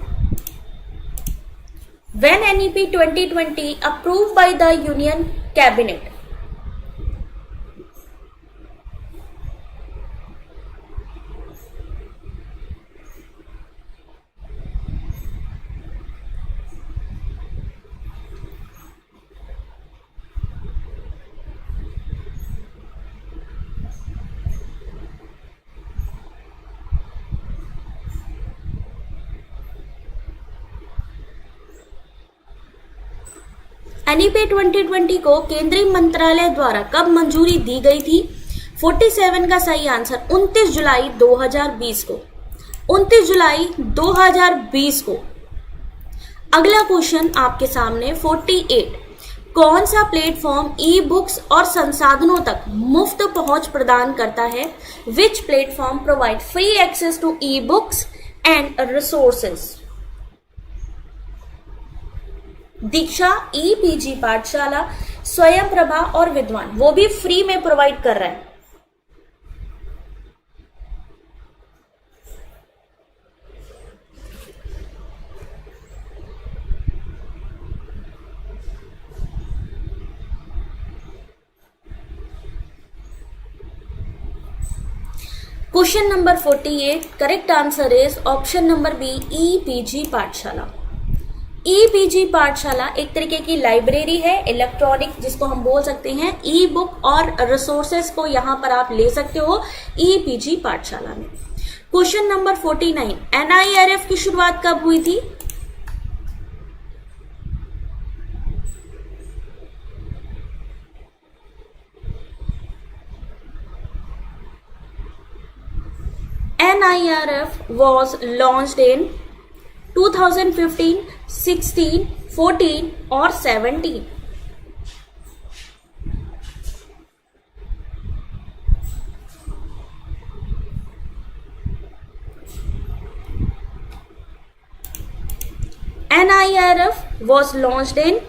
when NEP 2020 approved by the union cabinet? NEP 2020 को केंद्रीय मंत्रालय द्वारा कब मंजूरी दी गई थी? 47 का सही आंसर 29 जुलाई 2020 को। 29 जुलाई 2020 को। अगला क्वेश्चन आपके सामने 48। कौन सा प्लेटफॉर्म ई बुक्स और संसाधनों तक मुफ्त पहुंच प्रदान करता है? Which platform provide free access to e books and resources? Diksha, e PG Pathshala, Swayam Prabha और विद्वान, वो भी फ्री में प्रोवाइड कर रहा है। Question number 48, correct answer is option number B, e PG Pathshala. E PG पाठशाला एक तरीके की लाइब्रेरी है, इलेक्ट्रॉनिक, जिसको हम बोल सकते हैं ई बुक और रिसोर्सेज को यहां पर आप ले सकते हो ई पीजी पाठशाला में। क्वेश्चन नंबर 49, एनआईआरएफ की शुरुआत कब हुई थी? NIRF was launched in 2015, 16, 14 or 17? NIRF was launched in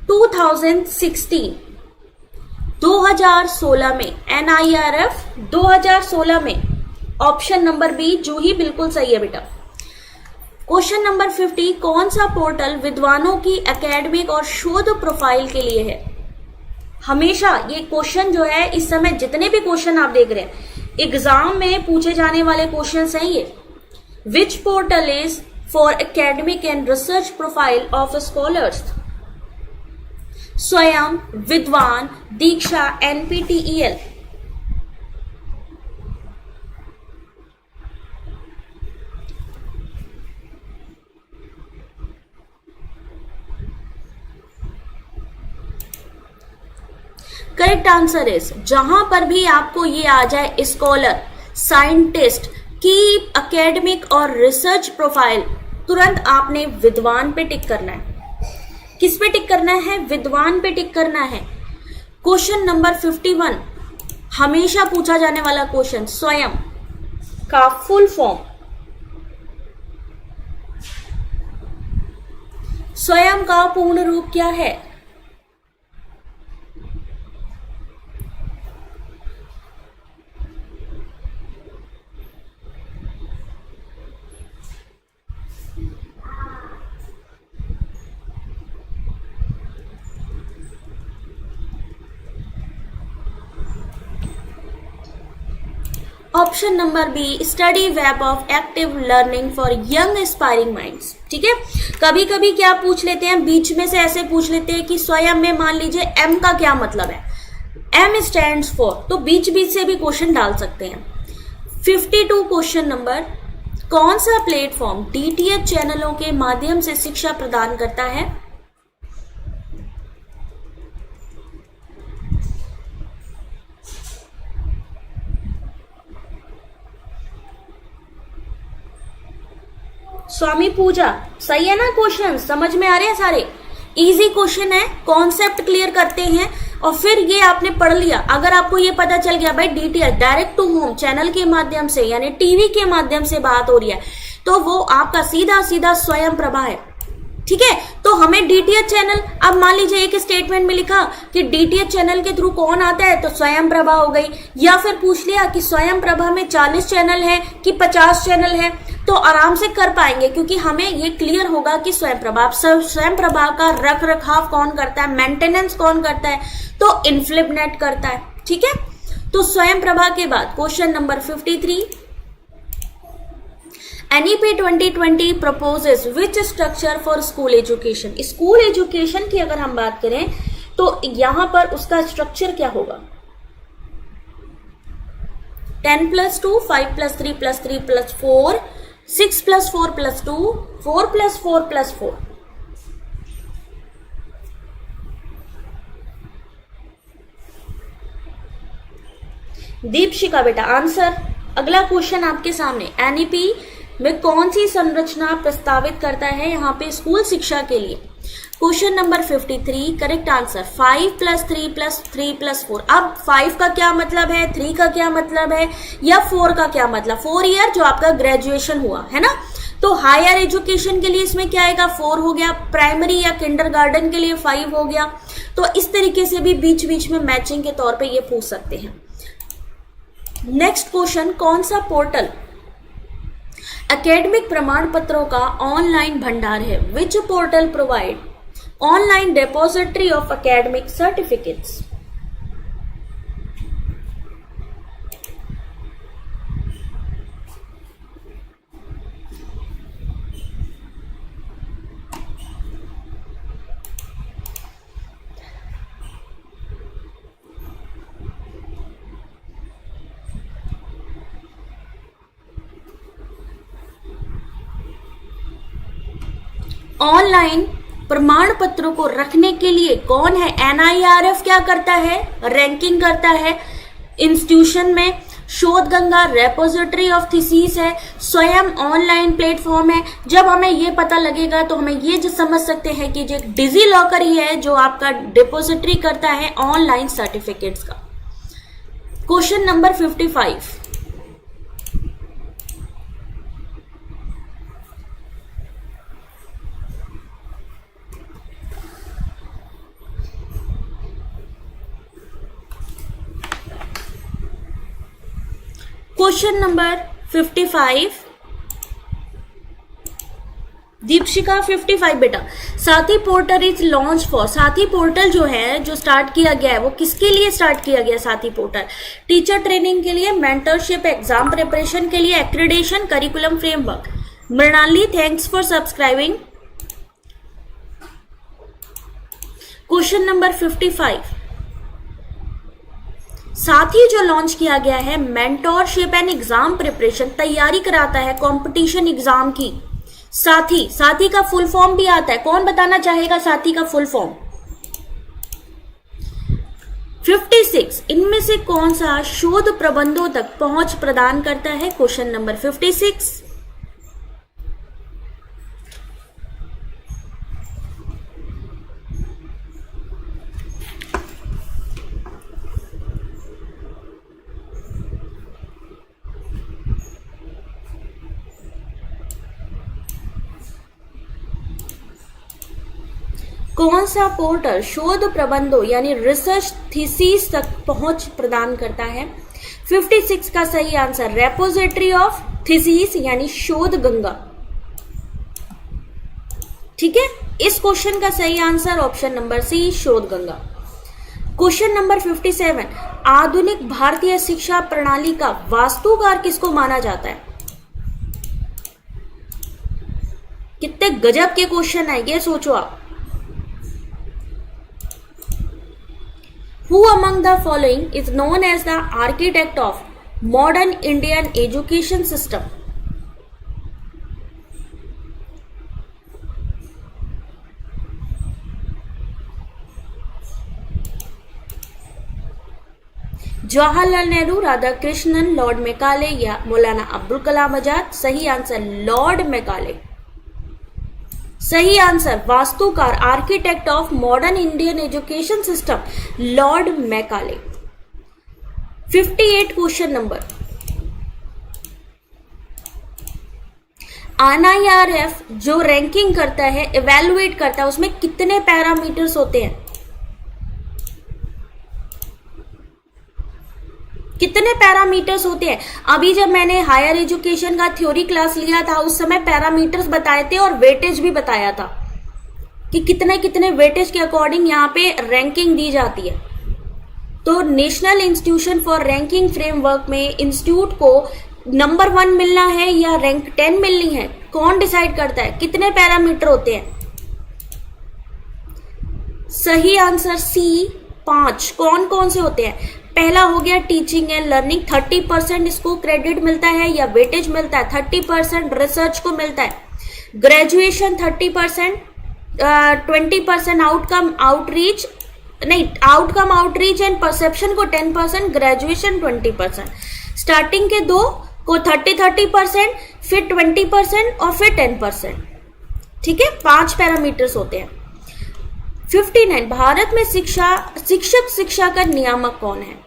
2016, 2016 में। NIRF 2016 में। ऑप्शन नंबर बी, जूही, बिल्कुल सही है बेटा। क्वेश्चन नंबर 50, कौन सा पोर्टल विद्वानों की एकेडमिक और शोध प्रोफाइल के लिए है? हमेशा ये क्वेश्चन जो है, इस समय जितने भी क्वेश्चन आप देख रहे हैं एग्जाम में पूछे जाने वाले क्वेश्चन हैं ये। Which portal is for academic and research profile of scholars? स्वयं, विद्वान, दीक्षा, NPTEL? करेक्ट आंसर इज, जहां पर भी आपको ये आ जाए स्कॉलर, साइंटिस्ट की एकेडमिक और रिसर्च प्रोफाइल, तुरंत आपने विद्वान पे टिक करना है। किस पे टिक करना है? विद्वान पे टिक करना है। क्वेश्चन नंबर 51, हमेशा पूछा जाने वाला क्वेश्चन, स्वयं का फुल फॉर्म। स्वयं का पूर्ण रूप क्या है? Option number B, study web of active learning for young aspiring minds. ठीक है, कभी कभी क्या पूछ लेते हैं, बीच में से ऐसे पूछ लेते हैं कि स्वयं में मान लीजिए एम का क्या मतलब है, एम स्टैंड्स फॉर, तो बीच बीच से भी क्वेश्चन डाल सकते हैं। 52 क्वेश्चन नंबर, कौन सा प्लेटफॉर्म DTH चैनलों के माध्यम से शिक्षा प्रदान करता है? स्वामी पूजा, सही है ना? क्वेश्चन समझ में आ रहे हैं सारे? इजी क्वेश्चन है, कॉन्सेप्ट क्लियर करते हैं और फिर ये आपने पढ़ लिया। अगर आपको ये पता चल गया भाई DTH direct to home channel के माध्यम से यानी टीवी के माध्यम से बात हो रही है, तो वो आपका सीधा सीधा स्वयं प्रभा है। ठीक है, तो हमें DTH चैनल, अब मान लीजिए एक स्टेटमेंट में लिखा कि DTH चैनल के थ्रू कौन आता है, तो स्वयं प्रभा हो गई। या फिर पूछ लिया कि स्वयं प्रभा में 40 चैनल है कि 50 चैनल है, तो आराम से कर पाएंगे क्योंकि हमें ये क्लियर होगा कि स्वयं प्रभा का रख रखाव कौन करता है, मेंटेनेंस कौन करता है, तो इन्फ्लिपनेट करता है। ठीक है, तो स्वयं प्रभा के बाद question number 53, NEP 2020 proposes which structure for school education? School education की अगर हम बात करें तो यहां पर उसका स्ट्रक्चर क्या होगा? 10+2, 5+3+3+4, 6+4+2, 4+4+4। दीपशिका बेटा आंसर। अगला क्वेश्चन आपके सामने, एनईपी में कौन सी संरचना प्रस्तावित करता है यहाँ पे स्कूल शिक्षा के लिए? Question number 53, correct answer 5 + 3 + 3 + 4। अब 5 का क्या मतलब है, 3 का क्या मतलब है, या 4 का क्या मतलब? 4 ईयर जो आपका ग्रेजुएशन हुआ है ना, तो हायर एजुकेशन के लिए इसमें क्या आएगा, 4 हो गया, प्राइमरी या किंडरगार्टन के लिए 5 हो गया। तो इस तरीके से भी बीच बीच में मैचिंग के तौर पे ये पूछ सकते हैं। नेक्स्ट क्वेश्चन, कौन सा पोर्टल एकेडमिक प्रमाण पत्रों का ऑनलाइन भंडार है? Which portal provide online depository of academic certificates? Online प्रमाण पत्रों को रखने के लिए कौन है? एनआईआरएफ क्या करता है, रैंकिंग करता है इंस्टीट्यूशन में। शोध गंगा रेपोजिटरी ऑफ थीसिस है, स्वयं ऑनलाइन प्लेटफॉर्म है। जब हमें ये पता लगेगा तो हमें ये जो समझ सकते हैं कि जो डिजी लॉकर ही है जो आपका डिपोजिटरी करता है ऑनलाइन सर्टिफिकेट्स का। Question number 55, question number 55, Deepshikha 55 बेटा, साथी पोर्टल इज लॉन्च फॉर। साथी पोर्टल जो है, जो स्टार्ट किया गया है, वो किसके लिए स्टार्ट किया गया? साथी पोर्टल टीचर ट्रेनिंग के लिए, मेंटरशिप, एग्जाम प्रिपरेशन के लिए, accreditation, curriculum framework. Mrinali thanks for subscribing. Question number 55, साथ ही जो लॉन्च किया गया है मेंटोरशिप एंड एग्जाम प्रिपरेशन, तैयारी कराता है कंपटीशन एग्जाम की। साथी, साथी का फुल फॉर्म भी आता है, कौन बताना चाहेगा साथी का फुल फॉर्म? 56, इनमें से कौन सा शोध प्रबंधों तक पहुंच प्रदान करता है? क्वेश्चन नंबर 56, कौन सा पोर्टल शोध प्रबंधों यानी रिसर्च थीसिस तक पहुंच प्रदान करता है? 56 का सही आंसर रेपोजिटरी ऑफ थीसिस यानी शोध गंगा। ठीक है, इस क्वेश्चन का सही आंसर ऑप्शन नंबर सी, शोध गंगा। क्वेश्चन नंबर 57, आधुनिक भारतीय शिक्षा प्रणाली का वास्तुकार किसको माना जाता है? कितने गजब के क्वेश्चन है ये, सोचो आप। Who among the following is known as the architect of modern Indian education system? Jawaharlal Nehru, Radhakrishnan, Lord Macaulay या मौलाना अब्दुल कलाम आजाद? सही आंसर लॉर्ड मैकाले। सही आंसर वास्तुकार, architect of modern Indian education system, Lord Macaulay. 58 question number, NIRF जो रैंकिंग करता है, इवेलुएट करता है, उसमें कितने पैरामीटर्स होते हैं? कितने पैरामीटर्स होते हैं? अभी जब मैंने हायर एजुकेशन का थ्योरी क्लास लिया था उस समय पैरामीटर्स बताए थे और वेटेज भी बताया था कि कितने कितने वेटेज के अकॉर्डिंग यहाँ पे रैंकिंग दी जाती है। तो national institution for ranking framework में इंस्टीट्यूट को नंबर 1 मिलना है या रैंक 10 मिलनी है, कौन डिसाइड करता है? कितने पैरामीटर होते हैं? सही आंसर सी, 5। कौन कौन से होते हैं? पहला हो गया टीचिंग एंड लर्निंग, 30% इसको क्रेडिट मिलता है या वेटेज मिलता है, 30% रिसर्च को मिलता है। ग्रेजुएशन 30%, 20% आउटकम आउटरीच नहीं, आउटकम, आउटरीच एंड परसेप्शन को 10%, ग्रेजुएशन 20%, स्टार्टिंग के 2 को 30% फिर 20% और फिर 10%। ठीक है, 5 पैरामीटर्स होते हैं। 59, भारत में शिक्षा का नियामक कौन है?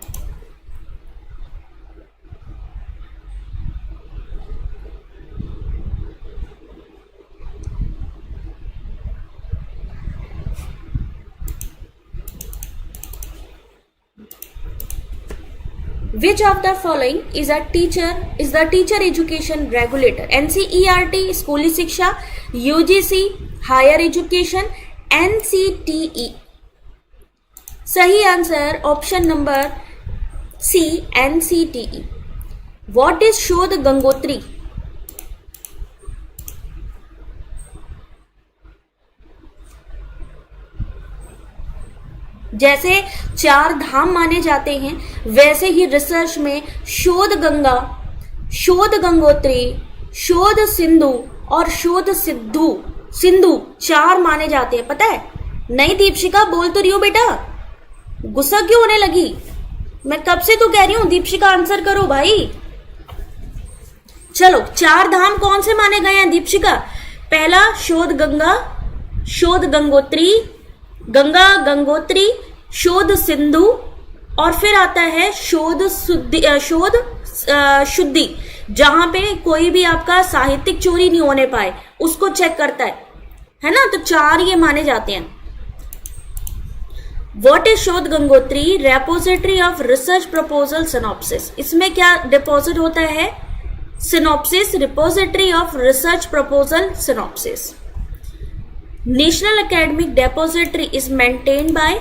Which of the following is the teacher education regulator? NCERT स्कूली शिक्षा, UGC हायर एजुकेशन, NCTE। सही answer option number C, NCTE। What is शोध गंगोत्री? जैसे 4 धाम माने जाते हैं, वैसे ही रिसर्च में शोध गंगा, शोध गंगोत्री, शोध सिंधु और शोध सिंधु 4 माने जाते हैं, पता है? नहीं दीपशिका, बोल तो रही हो बेटा, गुस्सा क्यों होने लगी? मैं कब से तो कह रही हूं दीपशिका आंसर करो भाई। चलो, 4 धाम कौन से माने गए हैं दीपशिका? पहला शोध गंगा, शोध गंगोत्री, गंगा गंगोत्री, शोध सिंधु और फिर आता है शोध शुद्धि, जहां पे कोई भी आपका साहित्यिक चोरी नहीं होने पाए उसको चेक करता है ना? तो 4 ये माने जाते हैं। What is Shodh Gangotri? Repository of research proposal synopsis. इसमें क्या डिपॉजिट होता है? Synopsis, repository of research proposal synopsis. National academic depository is maintained by,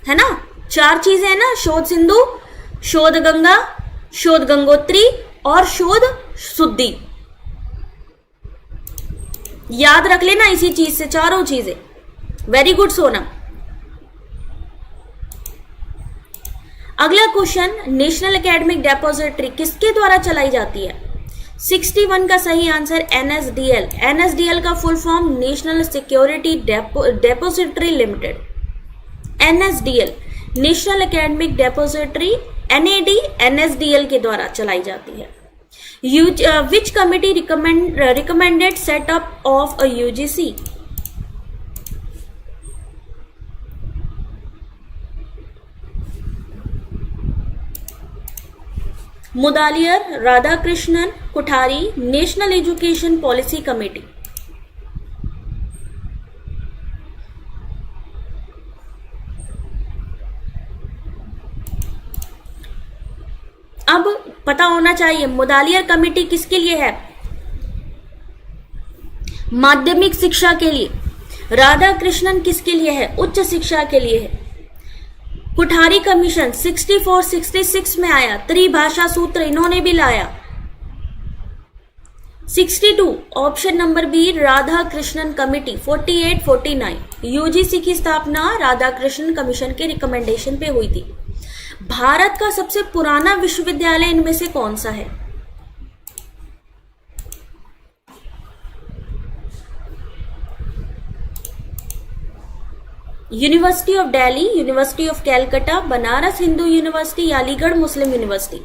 है ना? 4 चीजें है ना, शोध सिंधु, शोध गंगा, शोध गंगोत्री और शोध शुद्धि। याद रख लेना इसी चीज से, 4 चीजें। Very good Sonam. अगला क्वेश्चन, नेशनल एकेडमिक डेपोजिटरी किसके द्वारा चलाई जाती है? 61 का सही आंसर NSDL। NSDL का full form national security depository limited. NSDL, national academic depository, NAD NSDL के द्वारा चलाई जाती है। Which committee recommended setup of a UGC? Mudaliar, Radhakrishnan, Kothari, national education policy committee. अब पता होना चाहिए मुदालियर कमेटी किसके लिए है? माध्यमिक शिक्षा के लिए। राधाकृष्णन किसके लिए है? उच्च शिक्षा के लिए है। कुठारी कमीशन 64-66 में आया, त्रिभाषा सूत्र इन्होंने भी लाया। 62 option number B, Radhakrishnan committee 48-49। UGC की स्थापना राधाकृष्णन कमीशन के रिकमेंडेशन पे हुई थी। भारत का सबसे पुराना विश्वविद्यालय इनमें से कौन सा है? University of Delhi, university of Calcutta, Banaras Hindu university या अलीगढ़ मुस्लिम यूनिवर्सिटी?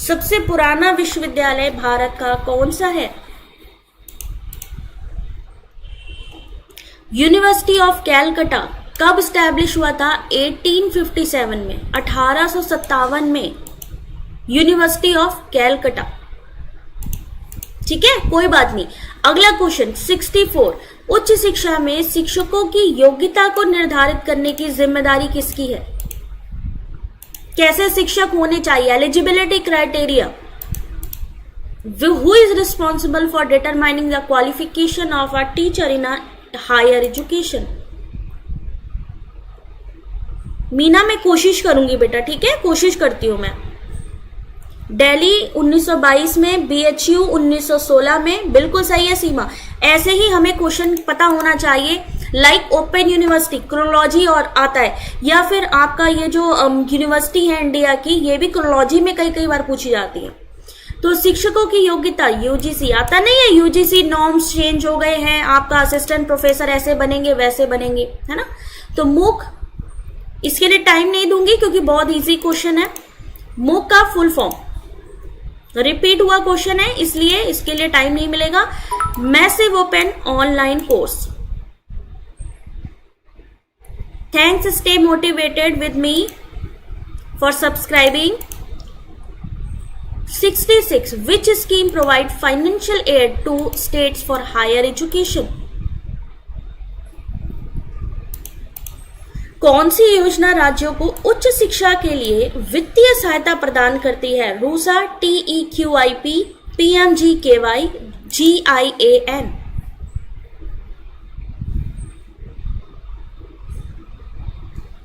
सबसे पुराना विश्वविद्यालय भारत का कौन सा है? यूनिवर्सिटी ऑफ कैलकाटा कब स्टैब्लिश हुआ था? 1857 में, 1857 में यूनिवर्सिटी ऑफ कैलकाटा। ठीक है, कोई बात नहीं। अगला क्वेश्चन 64, उच्च शिक्षा में शिक्षकों की योग्यता को निर्धारित करने की जिम्मेदारी किसकी है? कैसे शिक्षक होने चाहिए? Eligibility criteria. Who is responsible for determining the qualification of a teacher in a higher education? Meena, मैं कोशिश करूंगी बेटा, ठीक है, कोशिश करती हूं मैं। दिल्ली 1922 में, BHU 1916 में, बिल्कुल सही है सीमा। ऐसे ही हमें क्वेश्चन पता होना चाहिए लाइक ओपन यूनिवर्सिटी क्रोनोलॉजी और आता है, या फिर आपका ये जो यूनिवर्सिटी है इंडिया की, ये भी क्रोनोलॉजी में कई कई बार पूछी जाती है। तो शिक्षकों की योग्यता यूजीसी आता नहीं है, यूजीसी नॉर्म्स चेंज हो गए हैं, आपका असिस्टेंट प्रोफेसर ऐसे बनेंगे वैसे बनेंगे, है ना। तो मूक, इसके लिए टाइम नहीं दूंगी क्योंकि बहुत इजी क्वेश्चन है। मूक का फुल फॉर्म रिपीट हुआ क्वेश्चन है, इसलिए इसके लिए टाइम नहीं मिलेगा। Massive open online course. Thanks, stay motivated with me for subscribing. 66. Which scheme provide financial aid to states for higher education? कौन सी योजना राज्यों को उच्च शिक्षा के लिए वित्तीय सहायता प्रदान करती है? RUSA, TEQIP, PMGKY, GIAN।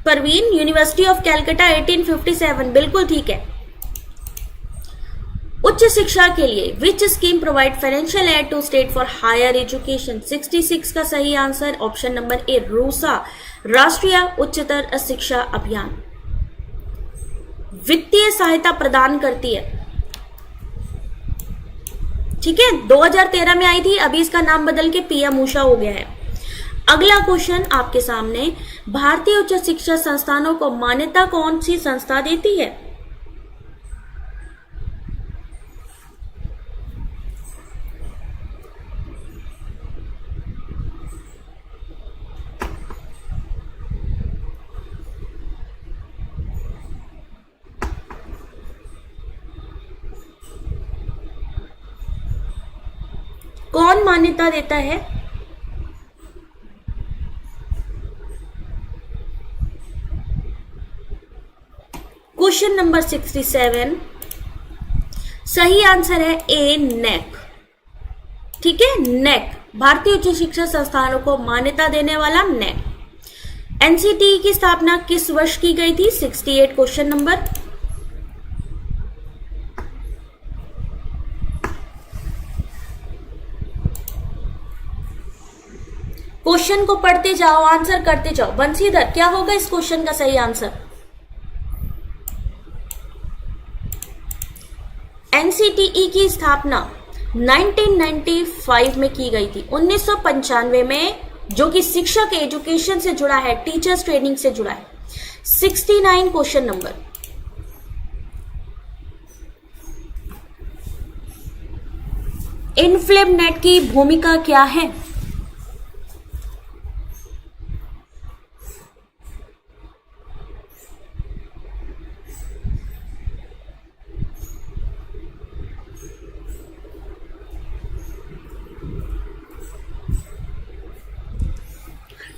Parveen, university of Calcutta 1857, बिल्कुल ठीक है। उच्च शिक्षा के लिए which scheme provide financial aid to state for higher education? 66 का सही answer option number A, RUSA, Rashtriya Uchchatar शिक्षा अभियान वित्तीय सहायता प्रदान करती है। ठीक है, 2013 में आई थी, अभी इसका नाम बदल के पीएम उषा हो गया है। अगला क्वेश्चन आपके सामने, भारतीय उच्च शिक्षा संस्थानों को मान्यता कौन सी संस्था देती है? कौन मान्यता देता है? क्वेश्चन नंबर 67, सही आंसर है ए, नेक। ठीक है, नेक, भारतीय उच्च शिक्षा संस्थानों को मान्यता देने वाला नेक। एनसीटीई की स्थापना किस वर्ष की गई थी? 68 क्वेश्चन नंबर। क्वेश्चन को पढ़ते जाओ, आंसर करते जाओ। बंसीधर, क्या होगा इस क्वेश्चन का सही आंसर? एनसीटीई की स्थापना 1995 में की गई थी, 1995 में, जो कि शिक्षक एजुकेशन से जुड़ा है, टीचर्स ट्रेनिंग से जुड़ा है। 69 क्वेश्चन नंबर। इनफ्लेम नेट की भूमिका क्या है?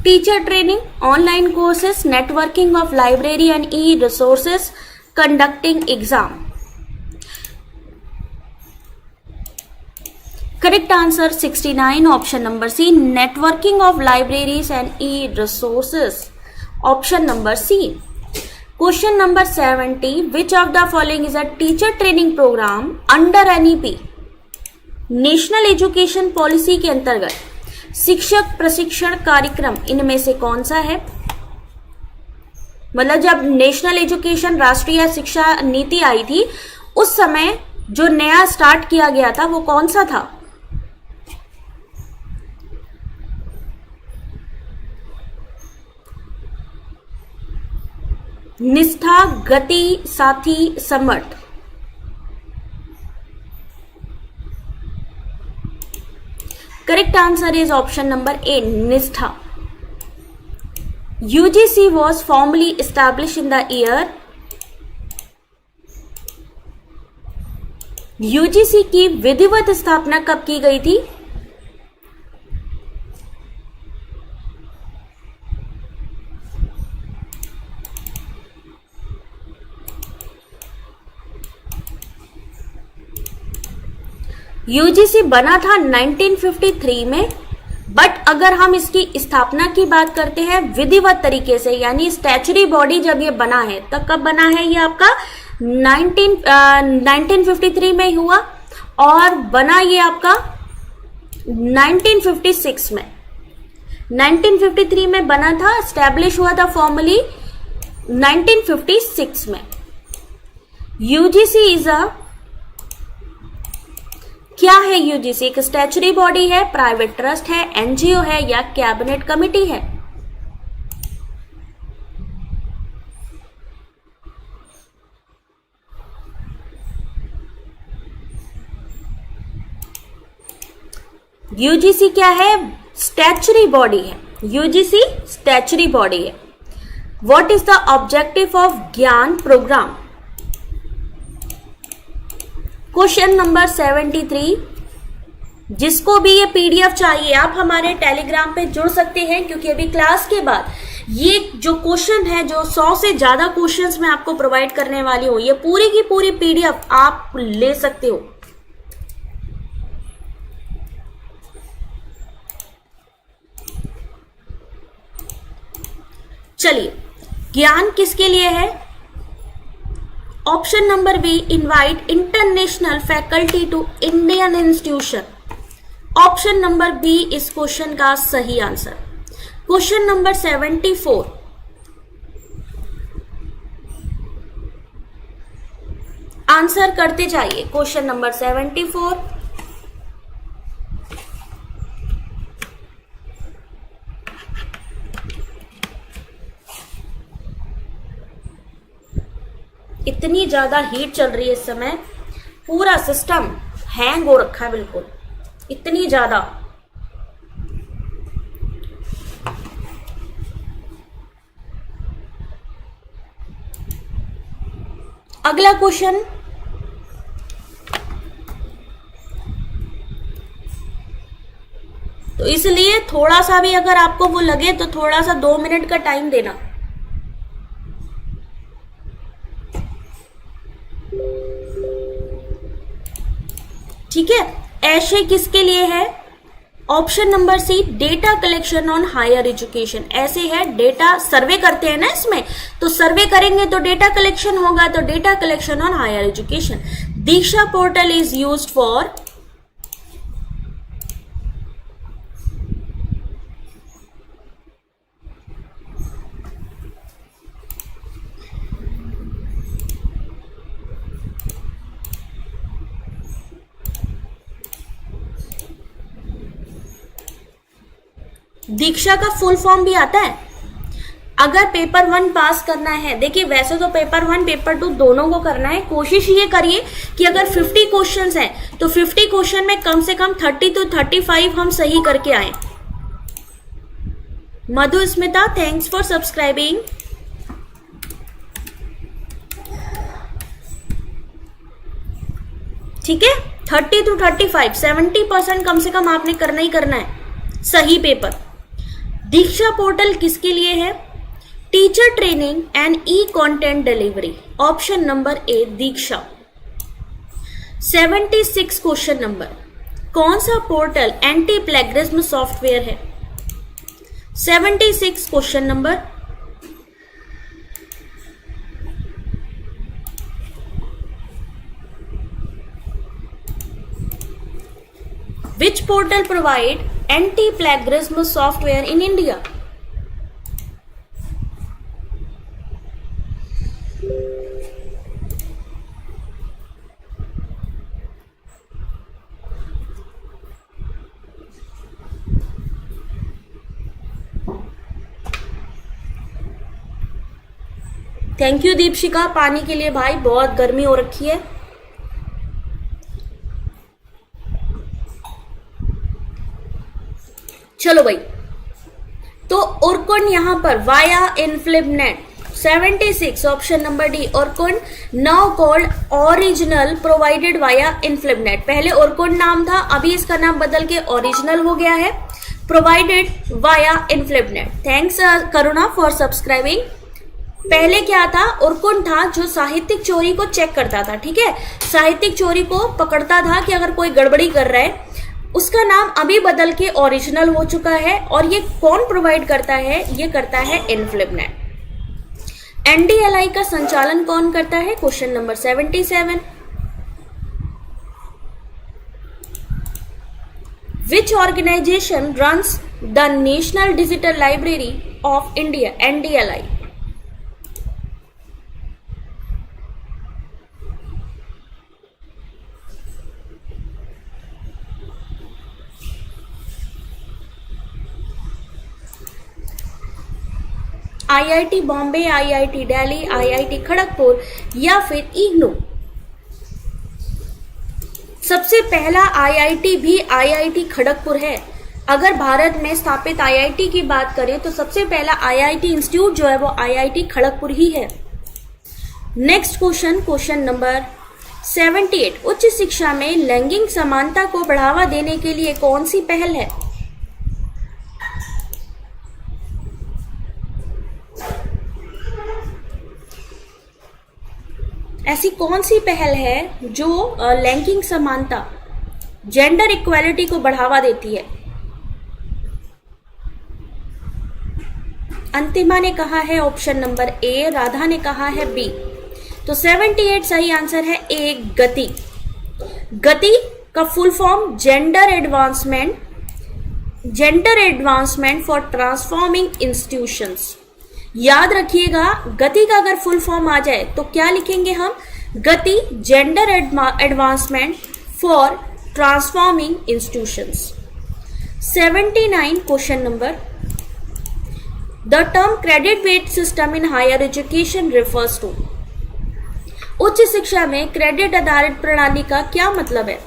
Teacher training, online courses, networking of library and e resources, conducting exam. Correct answer 69 option number C, networking of libraries and e resources, option number C. Question number 70, which of the following is a teacher training program under NEP? National education policy के अंतर्गत शिक्षक प्रशिक्षण कार्यक्रम इनमें से कौन सा है? मतलब जब नेशनल एजुकेशन, राष्ट्रीय शिक्षा नीति आई थी, उस समय जो नया स्टार्ट किया गया था वो कौन सा था? निष्ठा, गति, साथी, समर्थ। Correct answer is option number A, Nishtha. UGC was formally established in the year, UGC की विधिवत स्थापना कब की गई थी? यूजीसी बना था 1953 में, बट अगर हम इसकी स्थापना की बात करते हैं विधिवत तरीके से, यानी स्टैच्यूटरी बॉडी जब ये बना है, तब कब बना है? ये आपका 1953 में हुआ, और बना ये आपका 1956 में। 1953 में बना था, एस्टैब्लिश हुआ था फॉर्मली 1956 में। यूजीसी इज अ, क्या है यूजीसी? एक स्टैच्यूटरी बॉडी है, प्राइवेट ट्रस्ट है, एनजीओ है या कैबिनेट कमिटी है? यूजीसी क्या है? स्टैच्यूटरी बॉडी है। यूजीसी स्टैच्यूटरी बॉडी है। What is the objective of ज्ञान प्रोग्राम? Question number 73। जिसको भी ये पीडीएफ चाहिए आप हमारे टेलीग्राम पे जुड़ सकते हैं, क्योंकि अभी क्लास के बाद ये जो क्वेश्चन है, जो 100 से ज्यादा क्वेश्चंस मैं आपको प्रोवाइड करने वाली हूं, ये पूरी की पूरी पीडीएफ आप ले सकते हो। चलिए, ज्ञान किसके लिए है? Option number B, invite international faculty to Indian institution. Option number B इस क्वेश्चन का सही आंसर। Question number 74। आंसर करते जाइए। Question number 74। इतनी ज्यादा हीट चल रही है इस समय, पूरा सिस्टम हैंग हो रखा है बिल्कुल, इतनी ज्यादा। अगला क्वेश्चन, तो इसलिए थोड़ा सा भी अगर आपको वो लगे तो थोड़ा सा 2 मिनट का टाइम देना। ठीक है, ऐसे किसके लिए है? Option number C, data collection on higher education. AISHE है, डेटा सर्वे करते हैं ना इसमें, तो सर्वे करेंगे तो डेटा कलेक्शन होगा, तो data collection on higher education. Diksha portal is used for, Diksha का फुल फॉर्म भी आता है। अगर पेपर 1 पास करना है, देखिए वैसे तो पेपर 1 पेपर 2 दोनों को करना है, कोशिश ये करिए कि अगर 50 क्वेश्चंस हैं तो 50 क्वेश्चन में कम से कम 30 to 35 हम सही करके आए। मधु स्मिता, थैंक्स फॉर सब्सक्राइबिंग। ठीक है, 30 to 35, 70% कम से कम आपने करना ही करना है सही पेपर। दीक्षा पोर्टल किसके लिए है? Teacher training and E content delivery. Option number A, Diksha. 76 question number, कौन सा पोर्टल एंटी प्लेगरिज्म सॉफ्टवेयर है? 76 question number, which portal provide anti-plagiarism software in India? Thank you Deepshikha पानी के लिए भाई, बहुत गर्मी हो रखी है। चलो भाई, तो ओरकुन यहां पर via INFLIBNET 76 option number D, Urkund now called Ouriginal provided via INFLIBNET. पहले ओरकुन नाम था, अभी इसका नाम बदल के ओरिजिनल हो गया है, provided via INFLIBNET. Thanks Karuna for subscribing. पहले क्या था? ओरकुन था जो साहित्यिक चोरी को चेक करता था। ठीक है, साहित्यिक चोरी को पकड़ता था कि अगर कोई गड़बड़ी कर रहा है। उसका नाम अभी बदल के ओरिजिनल हो चुका है, और ये कौन प्रोवाइड करता है? ये करता है इनफ्लिबनेट। एनडीएलआई का संचालन कौन करता है? Question number 77। Which organization runs the National Digital Library of India, NDLI? IIT Bombay, IIT Delhi, IIT Kharagpur या फिर इग्नू? सबसे पहला IIT भी IIT खड़गपुर है। अगर भारत में स्थापित IIT की बात करें तो सबसे पहला IIT इंस्टीट्यूट जो है वो IIT खड़गपुर ही है। नेक्स्ट क्वेश्चन, क्वेश्चन नंबर 78, उच्च शिक्षा में लैंगिक समानता को बढ़ावा देने के लिए कौन सी पहल है? ऐसी कौन सी पहल है जो लैंगिक समानता, जेंडर इक्वालिटी को बढ़ावा देती है? अंतिमा ने कहा है ऑप्शन नंबर ए, राधा ने कहा है बी। तो 78 सही आंसर है ए, गति। गति का full form gender advancement for transforming institutions. याद रखिएगा, गति का अगर फुल फॉर्म आ जाए तो क्या लिखेंगे हम? GATI gender advancement for transforming institutions. 79 question number, the term credit based system in higher education refers to. उच्च शिक्षा में क्रेडिट आधारित प्रणाली का क्या मतलब है?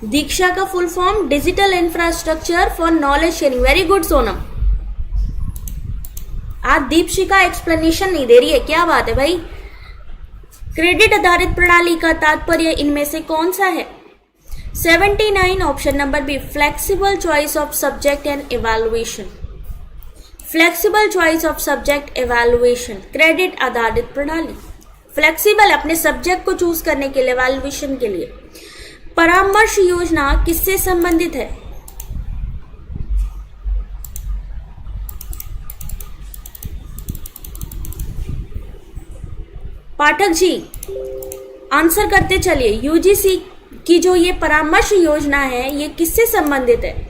दीक्षा का full form digital infrastructure for knowledge sharing. Very good Sonam. आज दीपशिका एक्सप्लेनेशन नहीं दे रही है, क्या बात है भाई। क्रेडिट आधारित प्रणाली का तात्पर्य इनमें से कौन सा है? 79 option number B, flexible choice of subject and evaluation. Flexible choice of subject evaluation, credit आधारित प्रणाली। फ्लेक्सिबल अपने सब्जेक्ट को चूज करने के लिए, इवैल्यूएशन के लिए। परामर्श योजना किससे संबंधित है? पाठक जी आंसर करते चलिए। यूजीसी की जो ये परामर्श योजना है ये किससे संबंधित है?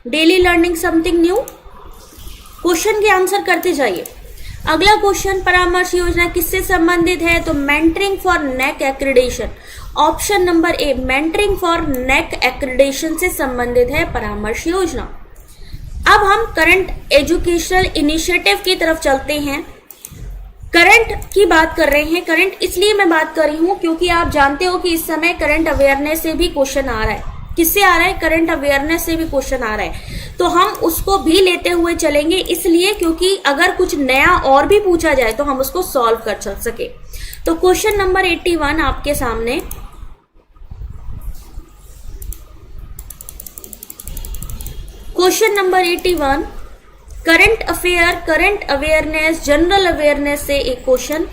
Daily learning something new. Question के आंसर करते जाइए। अगला क्वेश्चन, परामर्श योजना किससे संबंधित है? तो mentoring for neck accreditation. Option number A, mentoring for neck accreditation से संबंधित है परामर्श योजना। अब हम करंट एजुकेशनल इनिशिएटिव की तरफ चलते हैं। करंट की बात कर रहे हैं। करंट इसलिए मैं बात कर रही हूं क्योंकि आप जानते हो कि इस समय करंट अवेयरनेस से भी क्वेश्चन आ रहा है। किससे आ रहा है? करंट अवेयरनेस से भी क्वेश्चन आ रहा है। तो हम उसको भी लेते हुए चलेंगे, इसलिए क्योंकि अगर कुछ नया और भी पूछा जाए तो हम उसको सॉल्व कर सके। तो क्वेश्चन नंबर 81 आपके सामने। Question number 81, current affair, current awareness, general awareness से एक क्वेश्चन।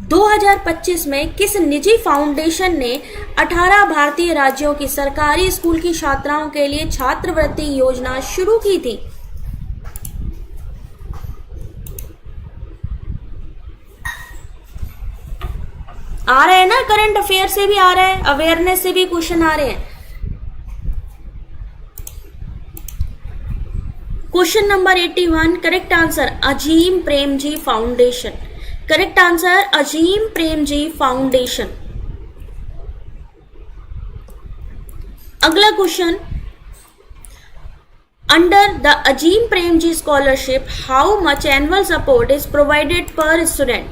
2025 में किस निजी फाउंडेशन ने 18 भारतीय राज्यों की सरकारी स्कूल की छात्राओं के लिए छात्रवृत्ति योजना शुरू की थी? आ रहा है ना, करंट अफेयर से भी आ रहा है, अवेयरनेस से भी क्वेश्चन आ रहे हैं। Question number 81, correct answer Azim Premji foundation. Correct answer Azim Premji foundation. अगला question, under the Azim Premji scholarship how much annual support is provided per student?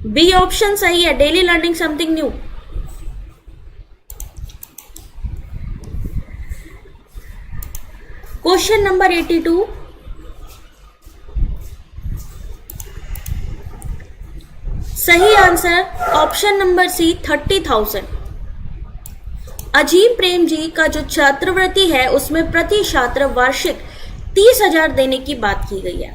B option सही है, daily learning something new. Question number 82, सही answer option number C 30,000। Azim Premji का जो छात्रवृत्ति है उसमें प्रति छात्र वार्षिक 30,000 देने की बात की गई है।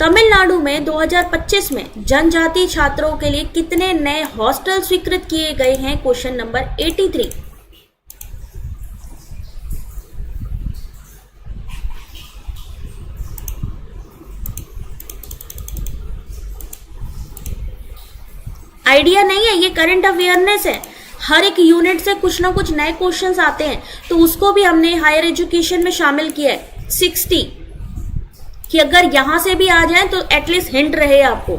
तमिलनाडु में 2025 में जनजातीय छात्रों के लिए कितने नए हॉस्टल स्वीकृत किए गए हैं? Question number 83। आइडिया नहीं है, ये करंट अवेयरनेस है। हर एक यूनिट से कुछ ना कुछ नए क्वेश्चंस आते हैं, तो उसको भी हमने हायर एजुकेशन में शामिल किया है 60, कि अगर यहां से भी आ जाए तो एटलीस्ट हिंट रहे आपको।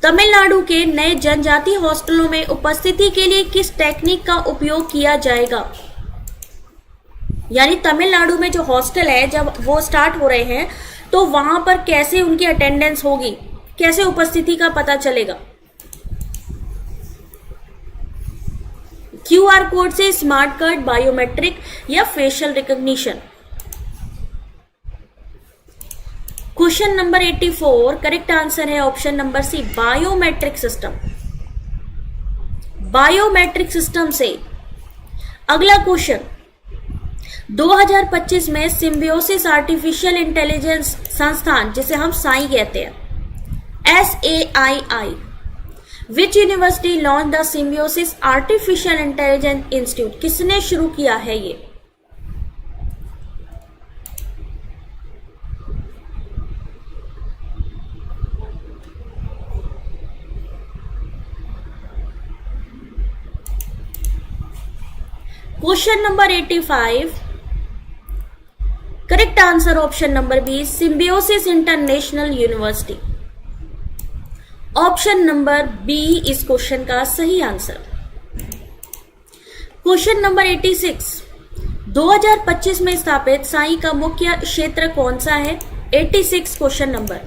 तमिलनाडु के नए जनजातीय हॉस्टलों में उपस्थिति के लिए किस टेक्निक का उपयोग किया जाएगा? यानी तमिलनाडु में जो हॉस्टल है जब वो स्टार्ट हो रहे हैं तो वहां पर कैसे उनकी अटेंडेंस होगी, कैसे उपस्थिति का पता चलेगा? क्यूआर कोड से, स्मार्ट कार्ड, बायोमेट्रिक या facial recognition? Question number 84 correct answer है option number C, biometric system. Biometric system से अगला क्वेश्चन, 2025 में सिम्बियोसिस आर्टिफिशियल इंटेलिजेंस संस्थान, जिसे हम साई कहते हैं, SAII, which university launch the Symbiosis artificial intelligence institute? किसने शुरू किया है ये? Question number 85 correct answer option number B, Symbiosis international university. Option number B इस क्वेश्चन का सही आंसर। क्वेश्चन नंबर 86 2025 में स्थापित साई का मुख्य क्षेत्र कौन सा है? 86 क्वेश्चन नंबर।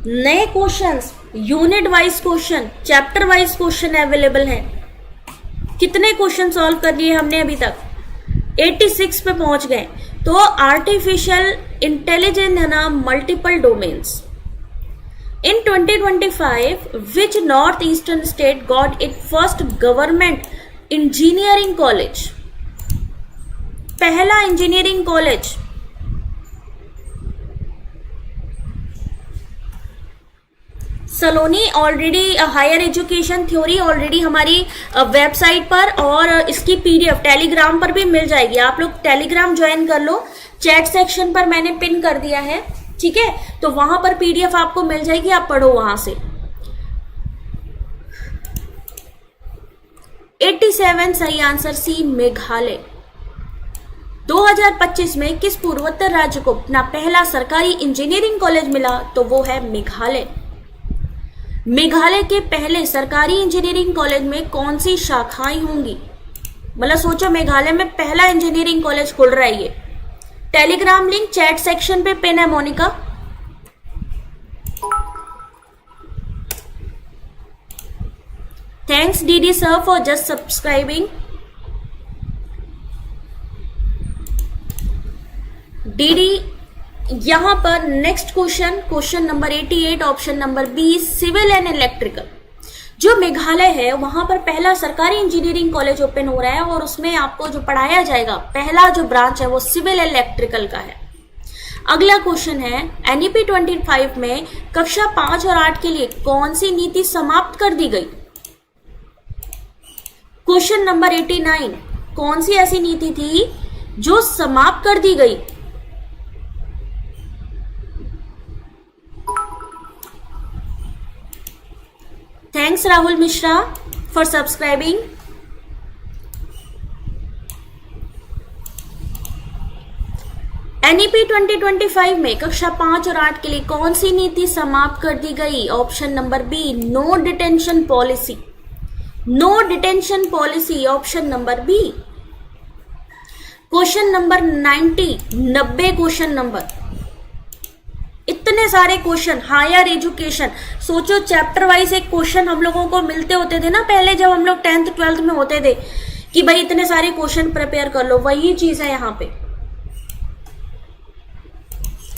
नए questions, unit wise question, chapter wise question available हैं। कितने क्वेश्चन सॉल्व कर लिए हमने अभी तक? 86 पे पहुंच गए। तो आर्टिफिशियल इंटेलिजेंस है ना, multiple domains. In 2025 which north eastern state got it first government engineering college? पहला engineering college Saloni. Already higher education theory already हमारी वेबसाइट पर और इसकी पीडीएफ टेलीग्राम पर भी मिल जाएगी। आप लोग टेलीग्राम ज्वाइन कर लो, चैट सेक्शन पर मैंने पिन कर दिया है, ठीक है? तो वहां पर पीडीएफ आपको मिल जाएगी, आप पढ़ो वहां से। 87 सही आंसर सी, मेघालय। 2025 में किस पूर्वोत्तर राज्य को अपना पहला सरकारी इंजीनियरिंग कॉलेज मिला? तो वो है मेघालय। मेघालय के पहले सरकारी इंजीनियरिंग कॉलेज में कौन सी शाखाएं होंगी? मतलब सोचो, मेघालय में पहला इंजीनियरिंग कॉलेज खुल रहा है ये। टेलीग्राम लिंक चैट सेक्शन पे पिन है Monika. Thanks DD sir for just subscribing. DD यहां पर next question, question number 88 option number B, civil and electrical. जो मेघालय है वहां पर पहला सरकारी इंजीनियरिंग कॉलेज ओपन हो रहा है और उसमें आपको जो पढ़ाया जाएगा, पहला जो ब्रांच है वो सिविल इलेक्ट्रिकल का है। अगला क्वेश्चन है, एनईपी 25 में कक्षा 5 और 8 के लिए कौन सी नीति समाप्त कर दी गई? क्वेश्चन नंबर 89 कौन सी ऐसी नीति थी जो समाप्त कर दी गई? Thanks Rahul Mishra for subscribing. NEP 2025 में कक्षा 5 और 8 के लिए कौन सी नीति समाप्त कर दी गई? Option number B, no detention policy. No detention policy, option number B. Question number 90 question number, इतने सारे क्वेश्चन, हायर एजुकेशन। सोचो चैप्टर वाइज एक क्वेश्चन हम लोगों को मिलते होते थे ना पहले, जब हम लोग 10th 12th में होते थे कि भाई इतने सारे क्वेश्चन प्रिपेयर कर लो, वही चीज है यहाँ पे।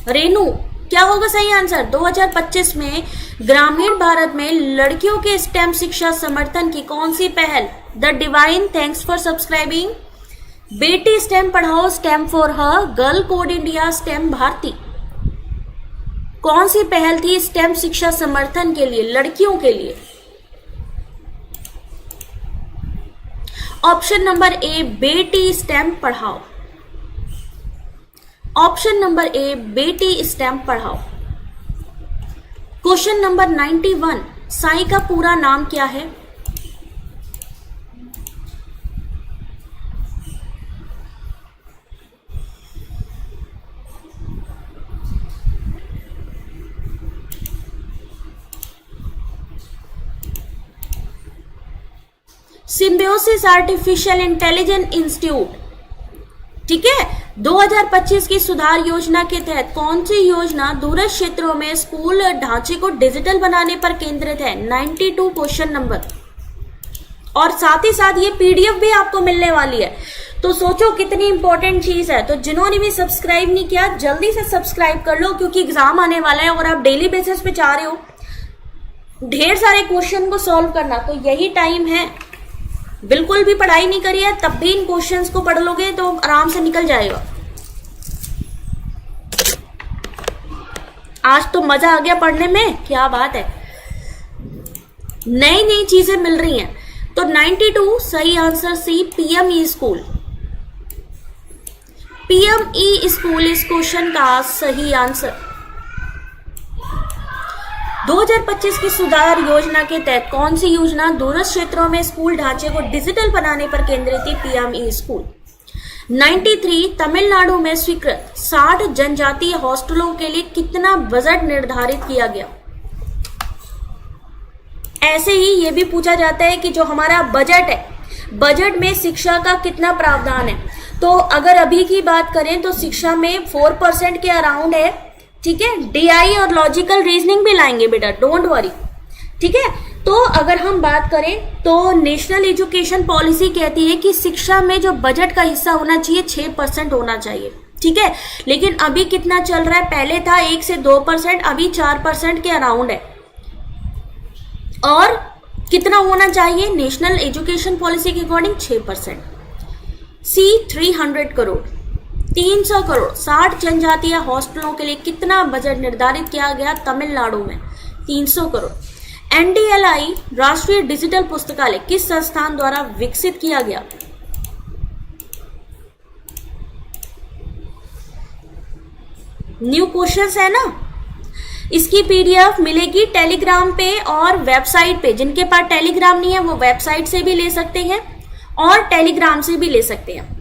रेनू, क्या होगा सही आंसर? 2025 में ग्रामीण भारत में लड़कियों के स्टेम शिक्षा समर्थन की कौन सी पहल? The divine, thanks for subscribing. बेटी स्टेम पढ़ाओ, STEM for her, girl code India, STEM Bharati, कौन सी पहल थी स्टेम शिक्षा समर्थन के लिए, लड़कियों के लिए? ऑप्शन नंबर ए, बेटी स्टेम पढ़ाओ। ऑप्शन नंबर ए, बेटी स्टेम पढ़ाओ। क्वेश्चन नंबर 91, साई का पूरा नाम क्या है? सिम्बियोसिस आर्टिफिशियल इंटेलिजेंस इंस्टीट्यूट, ठीक है। 2025 की सुधार योजना के तहत कौन सी योजना दूरस्थ क्षेत्रों में स्कूल ढांचे को डिजिटल बनाने पर केंद्रित है? 92 क्वेश्चन नंबर। और साथ ही साथ ये पीडीएफ भी आपको मिलने वाली है, तो सोचो कितनी इंपॉर्टेंट चीज है। तो जिन्होंने भी सब्सक्राइब नहीं किया जल्दी से सब्सक्राइब कर लो, क्योंकि एग्जाम आने वाला है और आप डेली बेसिस पे चाह रहे हो ढेर सारे क्वेश्चन को सॉल्व करना, तो यही टाइम है। बिल्कुल भी पढ़ाई नहीं करी है तब भी इन क्वेश्चंस को पढ़ लोगे तो आराम से निकल जाएगा। आज तो मजा आ गया पढ़ने में, क्या बात है, नई नई चीजें मिल रही हैं। तो 92 सही answer C, PME school. PME school इस क्वेश्चन का सही आंसर। 2025 की सुधार योजना के तहत कौन सी योजना दूरस्थ क्षेत्रों में स्कूल ढांचे को डिजिटल बनाने पर केंद्रित थी? PME school. 93 तमिलनाडु में स्वीकृत 60 जनजातीय हॉस्टलों के लिए कितना बजट निर्धारित किया गया? ऐसे ही ये भी पूछा जाता है कि जो हमारा बजट है, बजट में शिक्षा का कितना प्रावधान है। तो अगर अभी की बात करें तो शिक्षा में 4% के अराउंड है, ठीक है। डीआई और लॉजिकल रीजनिंग भी लाएंगे बेटा, डोंट वरी, ठीक है। तो अगर हम बात करें तो नेशनल एजुकेशन पॉलिसी कहती है कि शिक्षा में जो बजट का हिस्सा होना चाहिए 6% होना चाहिए, ठीक है। लेकिन अभी कितना चल रहा है? पहले था 1 से 2%, अभी 4% के अराउंड है। और कितना होना चाहिए नेशनल एजुकेशन पॉलिसी के अकॉर्डिंग? 6%। सी 300 करोड़, 300 करोड़ 60 जनजातीय हॉस्टलों के लिए कितना बजट निर्धारित किया गया तमिलनाडु में? 300 करोड़। एनडीएलआई राष्ट्रीय डिजिटल पुस्तकालय किस संस्थान द्वारा विकसित किया गया? न्यू क्वेश्चंस है ना, इसकी पीडीएफ मिलेगी टेलीग्राम पे और वेबसाइट पे। जिनके पास टेलीग्राम नहीं है वो वेबसाइट से भी ले सकते हैं और टेलीग्राम से भी ले सकते हैं।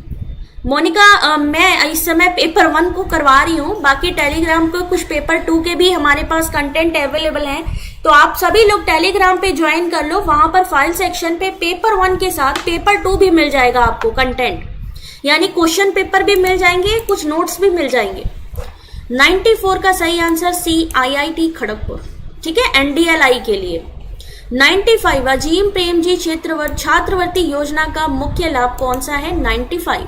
मोनिका, मैं इस समय पेपर 1 को करवा रही हूँ, बाकी टेलीग्राम को कुछ पेपर 2 के भी हमारे पास कंटेंट अवेलेबल हैं, तो आप सभी लोग टेलीग्राम पे ज्वाइन कर लो। वहां पर फाइल सेक्शन पे पेपर 1 के साथ पेपर 2 भी मिल जाएगा आपको कंटेंट, यानी क्वेश्चन पेपर भी मिल जाएंगे, कुछ नोट्स भी मिल जाएंगे। 94 का सही आंसर सी, आईआईटी खड़गपुर, ठीक है, एनडीएलआई के लिए। 95 अजीम प्रेमजी छात्रवृत्ति योजना का मुख्य लाभ कौन सा है? 95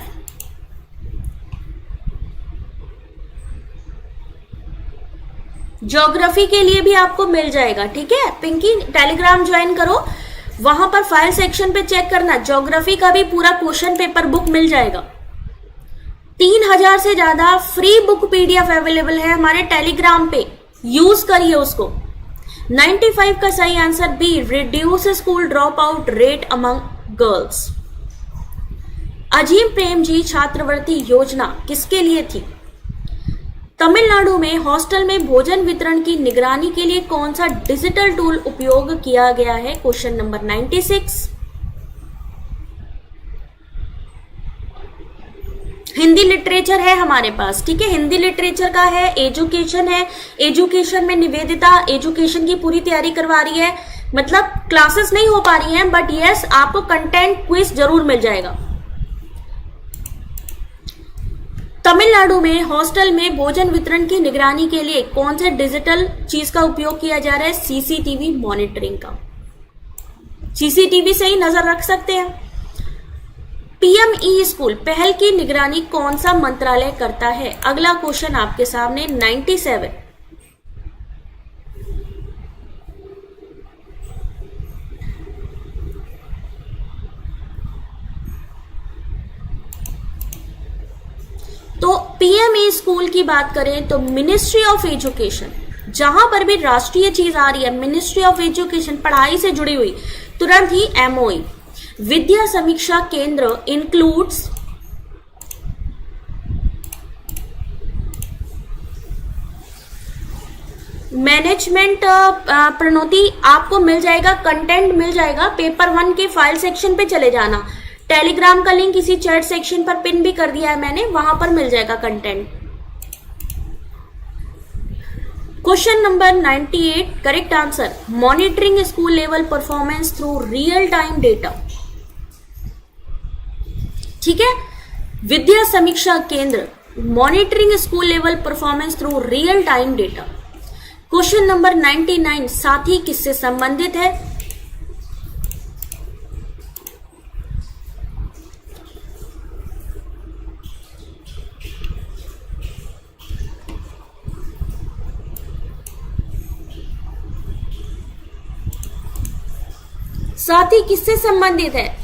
ज्योग्राफी के लिए भी आपको मिल जाएगा, ठीक है। पिंकी, टेलीग्राम ज्वाइन करो, वहां पर फाइल सेक्शन पे चेक करना, ज्योग्राफी का भी पूरा क्वेश्चन पेपर बुक मिल जाएगा। 3000 से ज्यादा फ्री बुक पीडीएफ अवेलेबल है हमारे टेलीग्राम पे, यूज करिए उसको। 95 का सही answer B, reduce school drop out rate among girls. Azim Premji छात्रवृत्ति योजना किसके लिए थी? तमिलनाडु में हॉस्टल में भोजन वितरण की निगरानी के लिए कौन सा डिजिटल टूल उपयोग किया गया है? Question number 96। हिंदी लिटरेचर है हमारे पास, ठीक है, हिंदी लिटरेचर का है। एजुकेशन है, एजुकेशन में निवेदिता एजुकेशन की पूरी तैयारी करवा रही है, मतलब क्लासेस नहीं हो पा रही हैं, बट यस आपको कंटेंट क्विज जरूर मिल जाएगा। तमिलनाडु में हॉस्टल में भोजन वितरण की निगरानी के लिए कौन से डिजिटल चीज का उपयोग किया जा रहा है? सीसीटीवी मॉनिटरिंग का। सीसीटीवी से ही नजर रख सकते हैं। पीएमई स्कूल पहल की निगरानी कौन सा मंत्रालय करता है? अगला क्वेश्चन आपके सामने 97। तो पीएमई स्कूल की बात करें तो मिनिस्ट्री ऑफ एजुकेशन, जहां पर भी राष्ट्रीय चीज आ रही है मिनिस्ट्री ऑफ एजुकेशन पढ़ाई से जुड़ी हुई, तुरंत ही एमओई। विद्या समीक्षा केंद्र इंक्लूड्स मैनेजमेंट प्रणोति, आपको मिल जाएगा, कंटेंट मिल जाएगा, पेपर 1 के फाइल सेक्शन पे चले जाना। टेलीग्राम का लिंक इसी चैट सेक्शन पर पिन भी कर दिया है मैंने, वहां पर मिल जाएगा content. Question number 98, correct answer, monitoring school level performance through real time data. ठीक है, Vidya Samiksha Kendra monitoring school level performance through real time data. Question number 99, SATHEE किससे संबंधित है? साथी किससे संबंधित है?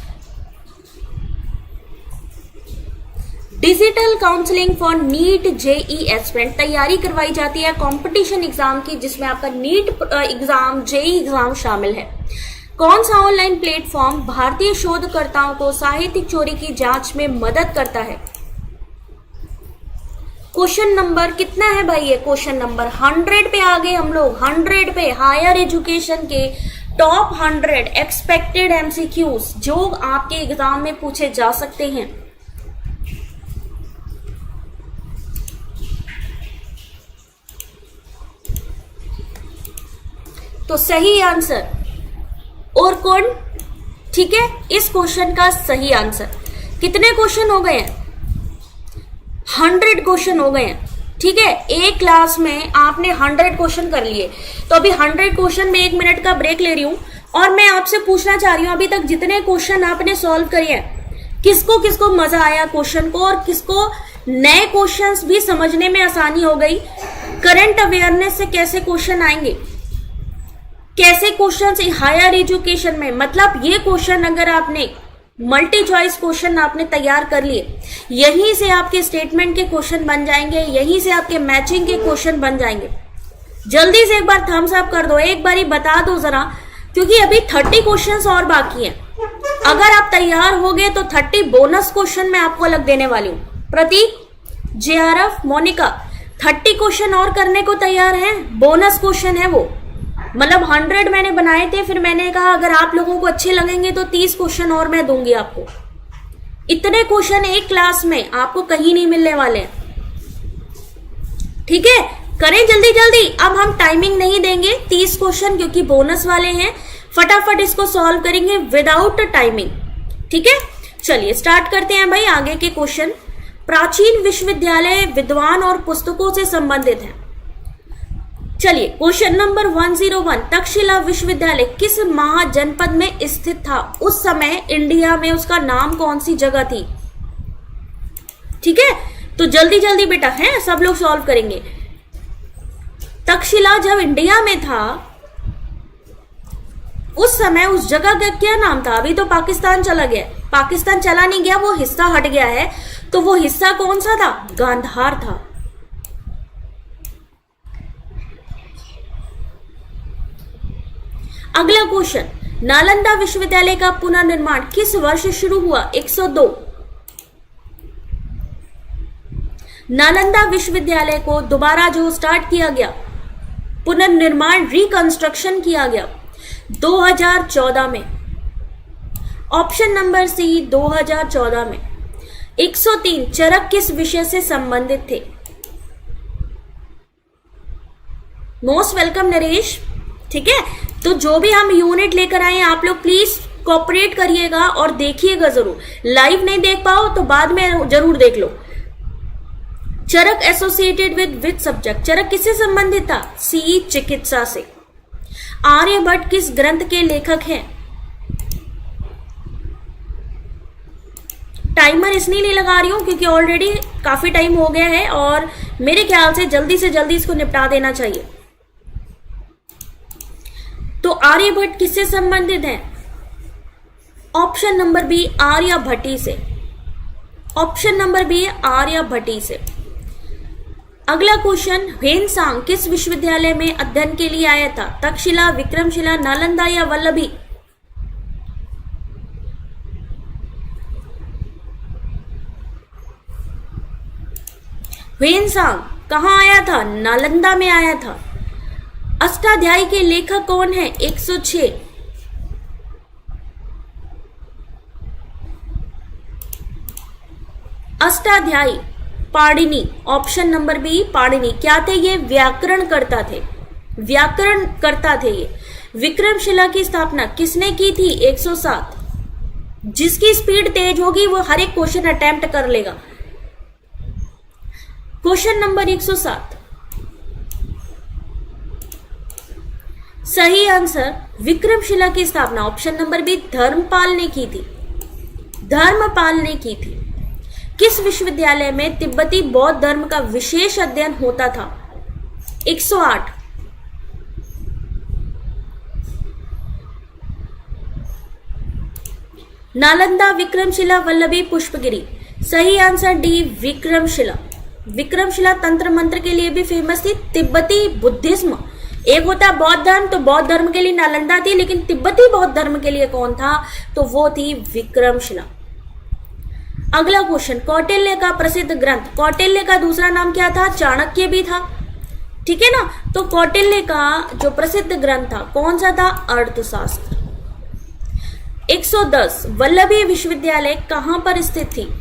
Digital counselling for NEET JEE aspirant, तैयारी करवाई जाती है कंपटीशन एग्जाम की, जिसमें आपका नीट एग्जाम जेई एग्जाम शामिल है। कौन सा ऑनलाइन प्लेटफॉर्म भारतीय शोधकर्ताओं को साहित्यिक चोरी की जांच में मदद करता है? क्वेश्चन नंबर कितना है भाई? ये क्वेश्चन नंबर 100 पे आ गए हम लोग, 100 पे। हायर एजुकेशन के टॉप 100 एक्सपेक्टेड एमसीक्यूज जो आपके एग्जाम में पूछे जा सकते हैं। तो सही आंसर और कौन? ठीक है, इस क्वेश्चन का सही आंसर। कितने क्वेश्चन हो गए हैं? 100 क्वेश्चन हो गए हैं। ठीक है, एक क्लास में आपने 100 क्वेश्चन कर लिए। तो अभी 100 क्वेश्चन में 1 मिनट का ब्रेक ले रही हूं और मैं आपसे पूछना चाह रही हूं, अभी तक जितने क्वेश्चन आपने सॉल्व करे हैं, किसको किसको मजा आया क्वेश्चन को, और किसको नए क्वेश्चंस भी समझने में आसानी हो गई? करंट अवेयरनेस से कैसे क्वेश्चन आएंगे, कैसे क्वेश्चन हायर एजुकेशन में, मतलब ये क्वेश्चन अगर आपने मल्टी चॉइस क्वेश्चन आपने तैयार कर लिए, यहीं से आपके स्टेटमेंट के क्वेश्चन बन जाएंगे, यहीं से आपके मैचिंग के क्वेश्चन बन जाएंगे। जल्दी से एक बार थम्स अप कर दो, एक बारी बता दो जरा, क्योंकि अभी 30 क्वेश्चंस और बाकी हैं। अगर आप तैयार हो गए तो 30 बोनस क्वेश्चन मैं आपको अलग देने वाली हूं। प्रतीक, जेआरएफ, मोनिका, 30 क्वेश्चन और करने को तैयार हैं? बोनस क्वेश्चन है वो, मतलब 100 मैंने बनाए थे, फिर मैंने कहा अगर आप लोगों को अच्छे लगेंगे तो 30 क्वेश्चन और मैं दूंगी आपको। इतने क्वेश्चन एक क्लास में आपको कहीं नहीं मिलने वाले हैं। ठीक है, करें जल्दी जल्दी। अब हम टाइमिंग नहीं देंगे, 30 क्वेश्चन क्योंकि बोनस वाले हैं, फटाफट इसको सॉल्व करेंगे विदाउट टाइमिंग। ठीक है, चलिए स्टार्ट करते हैं भाई आगे के क्वेश्चन। प्राचीन विश्वविद्यालय विद्वान और पुस्तकों से संबंधित है। चलिए क्वेश्चन नंबर 101, तक्षशिला विश्वविद्यालय किस महाजनपद में स्थित था? उस समय इंडिया में उसका नाम कौन सी जगह थी? ठीक है, तो जल्दी जल्दी बेटा है, सब लोग सॉल्व करेंगे। तक्षशिला जब इंडिया में था उस समय उस जगह का क्या नाम था? अभी तो पाकिस्तान चला गया, पाकिस्तान चला नहीं गया, वो हिस्सा हट गया है, तो वो हिस्सा कौन सा था? गांधार था। अगला क्वेश्चन, नालंदा विश्वविद्यालय का पुनर्निर्माण किस वर्ष शुरू हुआ? 102। नालंदा विश्वविद्यालय को दोबारा जो स्टार्ट किया गया, पुनर्निर्माण, रिकंस्ट्रक्शन किया गया 2014 में। ऑप्शन नंबर सी 2014 में। 103, चरक किस विषय से संबंधित थे? Most welcome Naresh. ठीक है, तो जो भी हम यूनिट लेकर आए आप लोग प्लीज कोऑपरेट करिएगा और देखिएगा जरूर। लाइव नहीं देख पाओ तो बाद में जरूर देख लो। चरक एसोसिएटेड विद सब्जेक्ट, चरक किससे संबंधित था? सी चिकित्सा से। आर्यभट्ट किस ग्रंथ के लेखक हैं? टाइमर इसलिए नहीं लगा रही हूं क्योंकि ऑलरेडी काफी टाइम हो गया है और मेरे ख्याल से जल्दी इसको निपटा देना चाहिए। तो आर्यभट्ट किससे संबंधित है? ऑप्शन नंबर बी आर्यभट्टी से। ऑप्शन नंबर बी आर्यभट्टी से। अगला क्वेश्चन, ह्वेनसांग किस विश्वविद्यालय में अध्ययन के लिए आया था? तक्षशिला, विक्रमशिला, नालंदा या वल्लभी? ह्वेनसांग कहां आया था? नालंदा में आया था। अष्टाध्यायी के लेखक कौन है? 106। Ashtadhyayi Panini. Option number B Panini. क्या थे ये? व्याकरण करता थे। व्याकरण करता थे ये। विक्रमशिला की स्थापना किसने की थी? 107। जिसकी स्पीड तेज होगी वो हर एक क्वेश्चन अटेम्प्ट कर लेगा। क्वेश्चन नंबर 107, सही आंसर विक्रमशिला की स्थापना ऑप्शन नंबर बी धर्मपाल ने की थी। धर्मपाल ने की थी। किस विश्वविद्यालय में तिब्बती बौद्ध धर्म का विशेष अध्ययन होता था? 108। नालंदा, विक्रमशिला, वल्लभी, पुष्पगिरी? सही आंसर डी विक्रमशिला। विक्रमशिला तंत्र मंत्र के लिए भी फेमस थी। तिब्बती बुद्धिज्म, एक होता है बौद्ध धर्म, तो बौद्ध धर्म के लिए नालंदा थी, लेकिन तिब्बती बौद्ध धर्म के लिए कौन था? तो वो थी विक्रमशिला। अगला क्वेश्चन, कौटिल्य का प्रसिद्ध ग्रंथ, कौटिल्य का दूसरा नाम क्या था? चाणक्य भी था, ठीक है ना। तो कौटिल्य का जो प्रसिद्ध ग्रंथ था कौन सा था? अर्थशास्त्र। 110, वल्लभी विश्वविद्यालय कहां पर स्थित थी?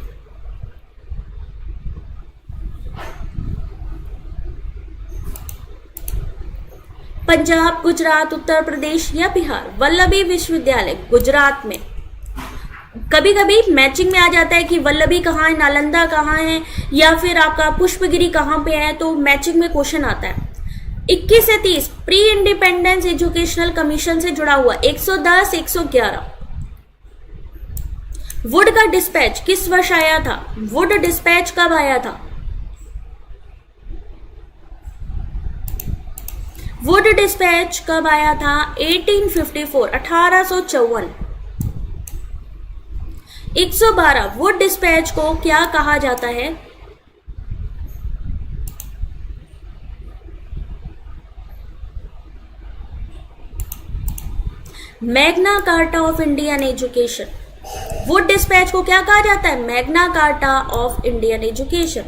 पंजाब, गुजरात, उत्तर प्रदेश या बिहार? वल्लभी विश्वविद्यालय गुजरात में। कभी कभी मैचिंग में आ जाता है कि वल्लभी कहाँ है, नालंदा कहाँ है, या फिर आपका पुष्पगिरी कहाँ पे है, तो मैचिंग में क्वेश्चन आता है। 21 से 30 प्री इंडिपेंडेंस एजुकेशनल कमीशन से जुड़ा हुआ। 110, 111। वुड का डिस्पैच किस वर्ष आया था? वुड डिस्पैच कब आया था? वुड डिस्पैच कब आया था? 1854, 1854। 112, वुड डिस्पैच को क्या कहा जाता है? Magna Carta of Indian education. Wood dispatch को क्या कहा जाता है? Magna Carta of Indian education.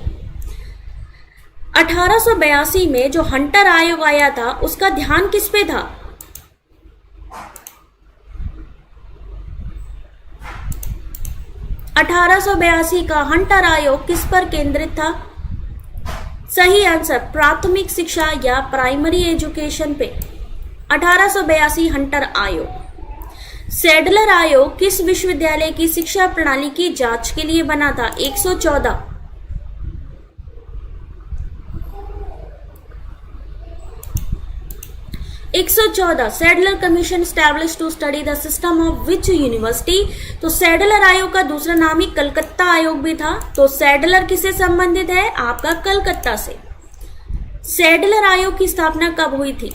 1882 में जो हंटर आयोग आया था उसका ध्यान किस पे था? का हंटर आयोग किस पर केंद्रित था? सही आंसर प्राथमिक शिक्षा या प्राइमरी एजुकेशन पे। 1882 हंटर आयोग। सैडलर आयोग किस विश्वविद्यालय की शिक्षा प्रणाली की जांच के लिए बना था? 114। Sadler commission established to study the system of which university? तो सैडलर आयोग का दूसरा नाम ही कलकत्ता आयोग भी था। तो सैडलर किससे संबंधित है? आपका कलकत्ता से। सैडलर आयोग की स्थापना कब हुई थी?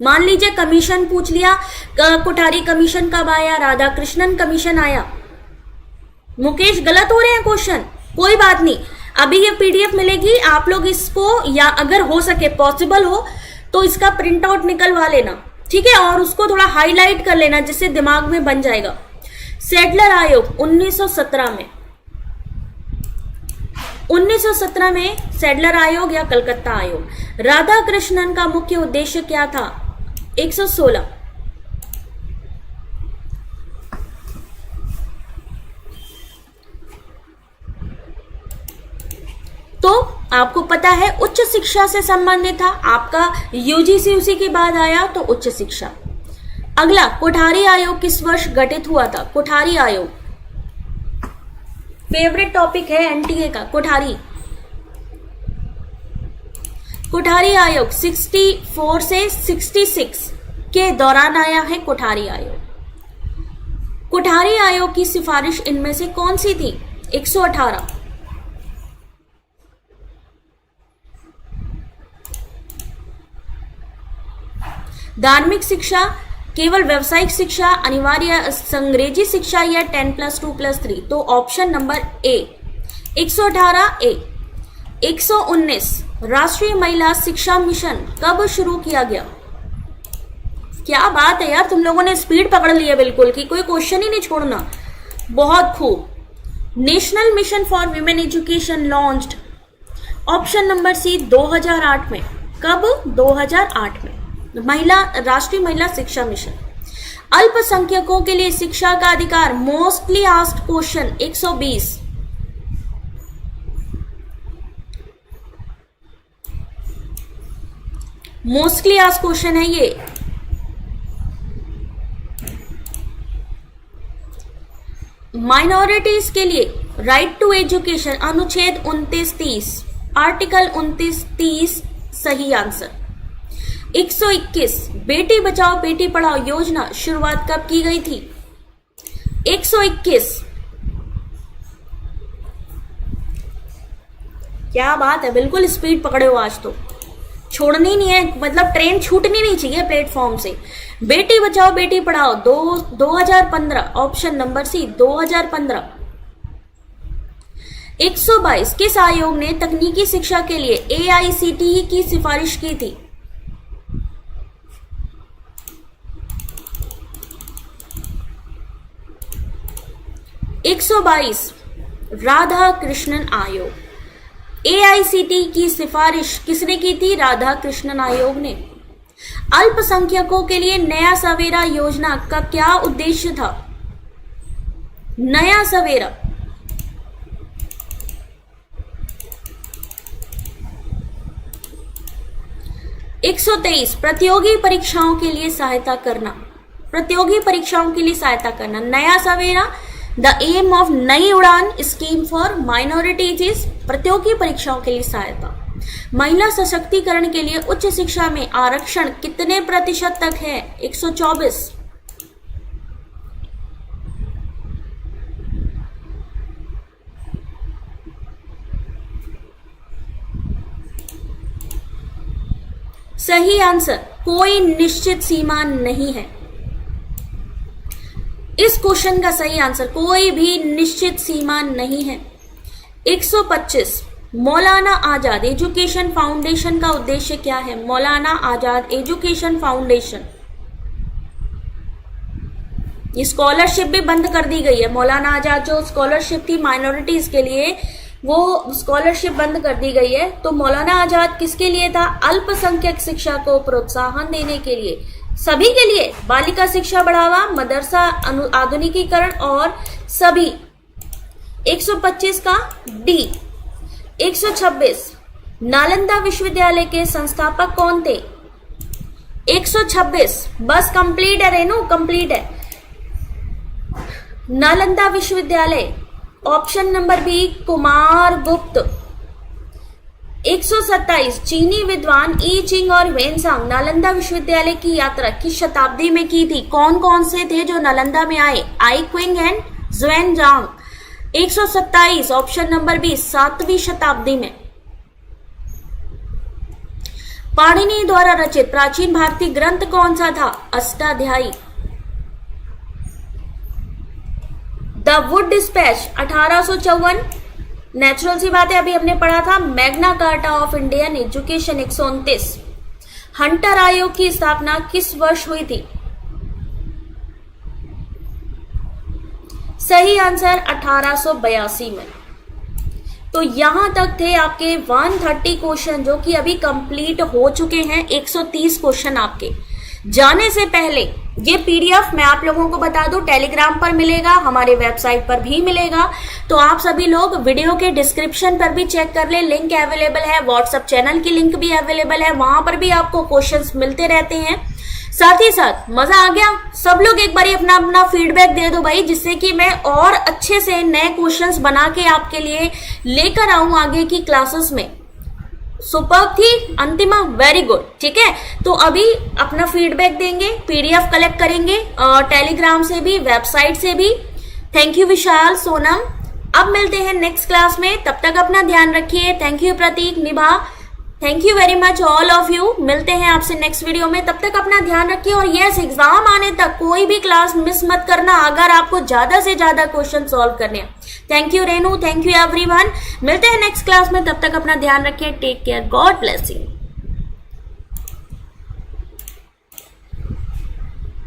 मान लीजिए कमीशन पूछ लिया, कोठारी कमीशन कब आया? राधाकृष्णन कमीशन आया। मुकेश गलत हो रहे हैं क्वेश्चन, कोई बात नहीं, अभी ये पीडीएफ मिलेगी, आप लोग इसको या अगर हो सके पॉसिबल हो तो इसका प्रिंट आउट निकलवा लेना, ठीक है, और उसको थोड़ा हाईलाइट कर लेना जिससे दिमाग में बन जाएगा। सैडलर आयोग 1917 में, 1917 में सैडलर आयोग या कलकत्ता आयोग। राधाकृष्णन का मुख्य उद्देश्य क्या था? 116। तो आपको पता है उच्च शिक्षा से संबंधित था, आपका यूजीसी उसी के बाद आया, तो उच्च शिक्षा। अगला, कोठारी आयोग किस वर्ष गठित हुआ था? कोठारी आयोग फेवरेट टॉपिक है एनटीए का। कोठारी आयोग 64 से 66 के दौरान आया है कोठारी आयोग। कोठारी आयोग की सिफारिश इनमें से कौन सी थी? 118। धार्मिक शिक्षा, केवल व्यावसायिक शिक्षा, अनिवार्य अंग्रेजी शिक्षा या 10+2+3? तो ऑप्शन नंबर ए 118 ए। 119 राष्ट्रीय महिला शिक्षा मिशन कब शुरू किया गया? क्या बात है यार, तुम लोगों ने स्पीड पकड़ ली है बिल्कुल कि कोई क्वेश्चन ही नहीं छोड़ना, बहुत खूब। National mission for women education launched, option number C 2008 में। कब? 2008 में। राष्ट्रीय महिला शिक्षा मिशन। अल्पसंख्यकों के लिए शिक्षा का अधिकार, mostly asked question 120। Mostly asked question है ये। माइनॉरिटीज के लिए राइट टू एजुकेशन, अनुच्छेद 29-30, आर्टिकल 29-30 सही आंसर। 121 बेटी बचाओ बेटी पढ़ाओ योजना शुरुआत कब की गई थी? 121। क्या बात है, बिल्कुल स्पीड पकड़े हो आज तो, छोड़नी नहीं है, मतलब ट्रेन छूटनी नहीं चाहिए प्लेटफॉर्म से। बेटी बचाओ बेटी पढ़ाओ 2015, ऑप्शन नंबर सी 2015। 122 किस आयोग ने तकनीकी शिक्षा के लिए AICTE की सिफारिश की थी? 122 राधा कृष्णन आयोग। AICTE की सिफारिश किसने की थी? राधा कृष्णन आयोग ने। अल्पसंख्यकों के लिए नया सवेरा योजना का क्या उद्देश्य था? नया सवेरा 123 प्रतियोगी परीक्षाओं के लिए सहायता करना, प्रतियोगी परीक्षाओं के लिए सहायता करना। नया सवेरा द एम ऑफ नई उड़ान स्कीम फॉर माइनॉरिटीज इज, प्रतियोगी परीक्षाओं के लिए सहायता। महिला सशक्तिकरण के लिए उच्च शिक्षा में आरक्षण कितने प्रतिशत तक है? 124। सही आंसर, कोई निश्चित सीमा नहीं है। इस क्वेश्चन का सही आंसर कोई भी निश्चित सीमा नहीं है। 125 मौलाना आजाद एजुकेशन फाउंडेशन का उद्देश्य क्या है? मौलाना आजाद एजुकेशन फाउंडेशन, ये स्कॉलरशिप भी बंद कर दी गई है। मौलाना आजाद जो स्कॉलरशिप थी माइनॉरिटीज के लिए, वो स्कॉलरशिप बंद कर दी गई है। तो मौलाना आजाद किसके लिए था? अल्पसंख्यक शिक्षा को प्रोत्साहन देने के लिए, सभी के लिए, बालिका शिक्षा बढ़ावा, मदरसा आधुनिकीकरण और सभी। 125 का डी। 126 नालंदा विश्वविद्यालय के संस्थापक कौन थे? 126 बस कंप्लीट है रेनू, कंप्लीट है। नालंदा विश्वविद्यालय, ऑप्शन नंबर बी कुमार गुप्त। 127 चीनी विद्वान ई चिंग और वेनसांग नालंदा विश्वविद्यालय की यात्रा किस शताब्दी में की थी? कौन कौन से थे जो नालंदा में आए? I Qing and Xuanzang. 127 option number B 7वीं शताब्दी में। पाणिनि द्वारा रचित प्राचीन भारतीय ग्रंथ कौन सा था? Ashtadhyayi. The Wood dispatch 1854, natural सी बात है, अभी हमने पढ़ा था। Magna Carta of Indian education 129। Hunter आयोग की स्थापना किस वर्ष हुई थी? सही आंसर 1882 में। तो यहां तक थे आपके 130 क्वेश्चन जो कि अभी कंप्लीट हो चुके हैं। 130 क्वेश्चन आपके जाने से पहले ये पीडीएफ मैं आप लोगों को बता दूं टेलीग्राम पर मिलेगा, हमारे वेबसाइट पर भी मिलेगा। तो आप सभी लोग वीडियो के डिस्क्रिप्शन पर भी चेक कर ले, लिंक अवेलेबल है। व्हाट्सएप चैनल की लिंक भी अवेलेबल है, वहां पर भी आपको क्वेश्चंस मिलते रहते हैं। साथ ही साथ मजा आ गया? सब लोग एक बार अपना अपना फीडबैक दे दो भाई, जिससे कि मैं और अच्छे से नए क्वेश्चंस बना के आपके लिए लेकर आऊं आगे की क्लासेस में। सुपर्ब थी अंतिमा, वेरी गुड। ठीक है, तो अभी अपना फीडबैक देंगे, पीडीएफ कलेक्ट करेंगे टेलीग्राम से भी, वेबसाइट से भी। थैंक यू विशाल, सोनम। अब मिलते हैं नेक्स्ट क्लास में, तब तक अपना ध्यान रखिए। थैंक यू प्रतीक, निभा, thank you very much all of you. मिलते हैं आपसे नेक्स्ट वीडियो में, तब तक अपना ध्यान रखिए। और यस, एग्जाम आने तक कोई भी क्लास मिस मत करना अगर आपको ज्यादा से ज्यादा क्वेश्चन सॉल्व करने हैं। Thank you Renu, thank you everyone. मिलते हैं नेक्स्ट क्लास में, तब तक अपना ध्यान रखिए। Take care, God bless you.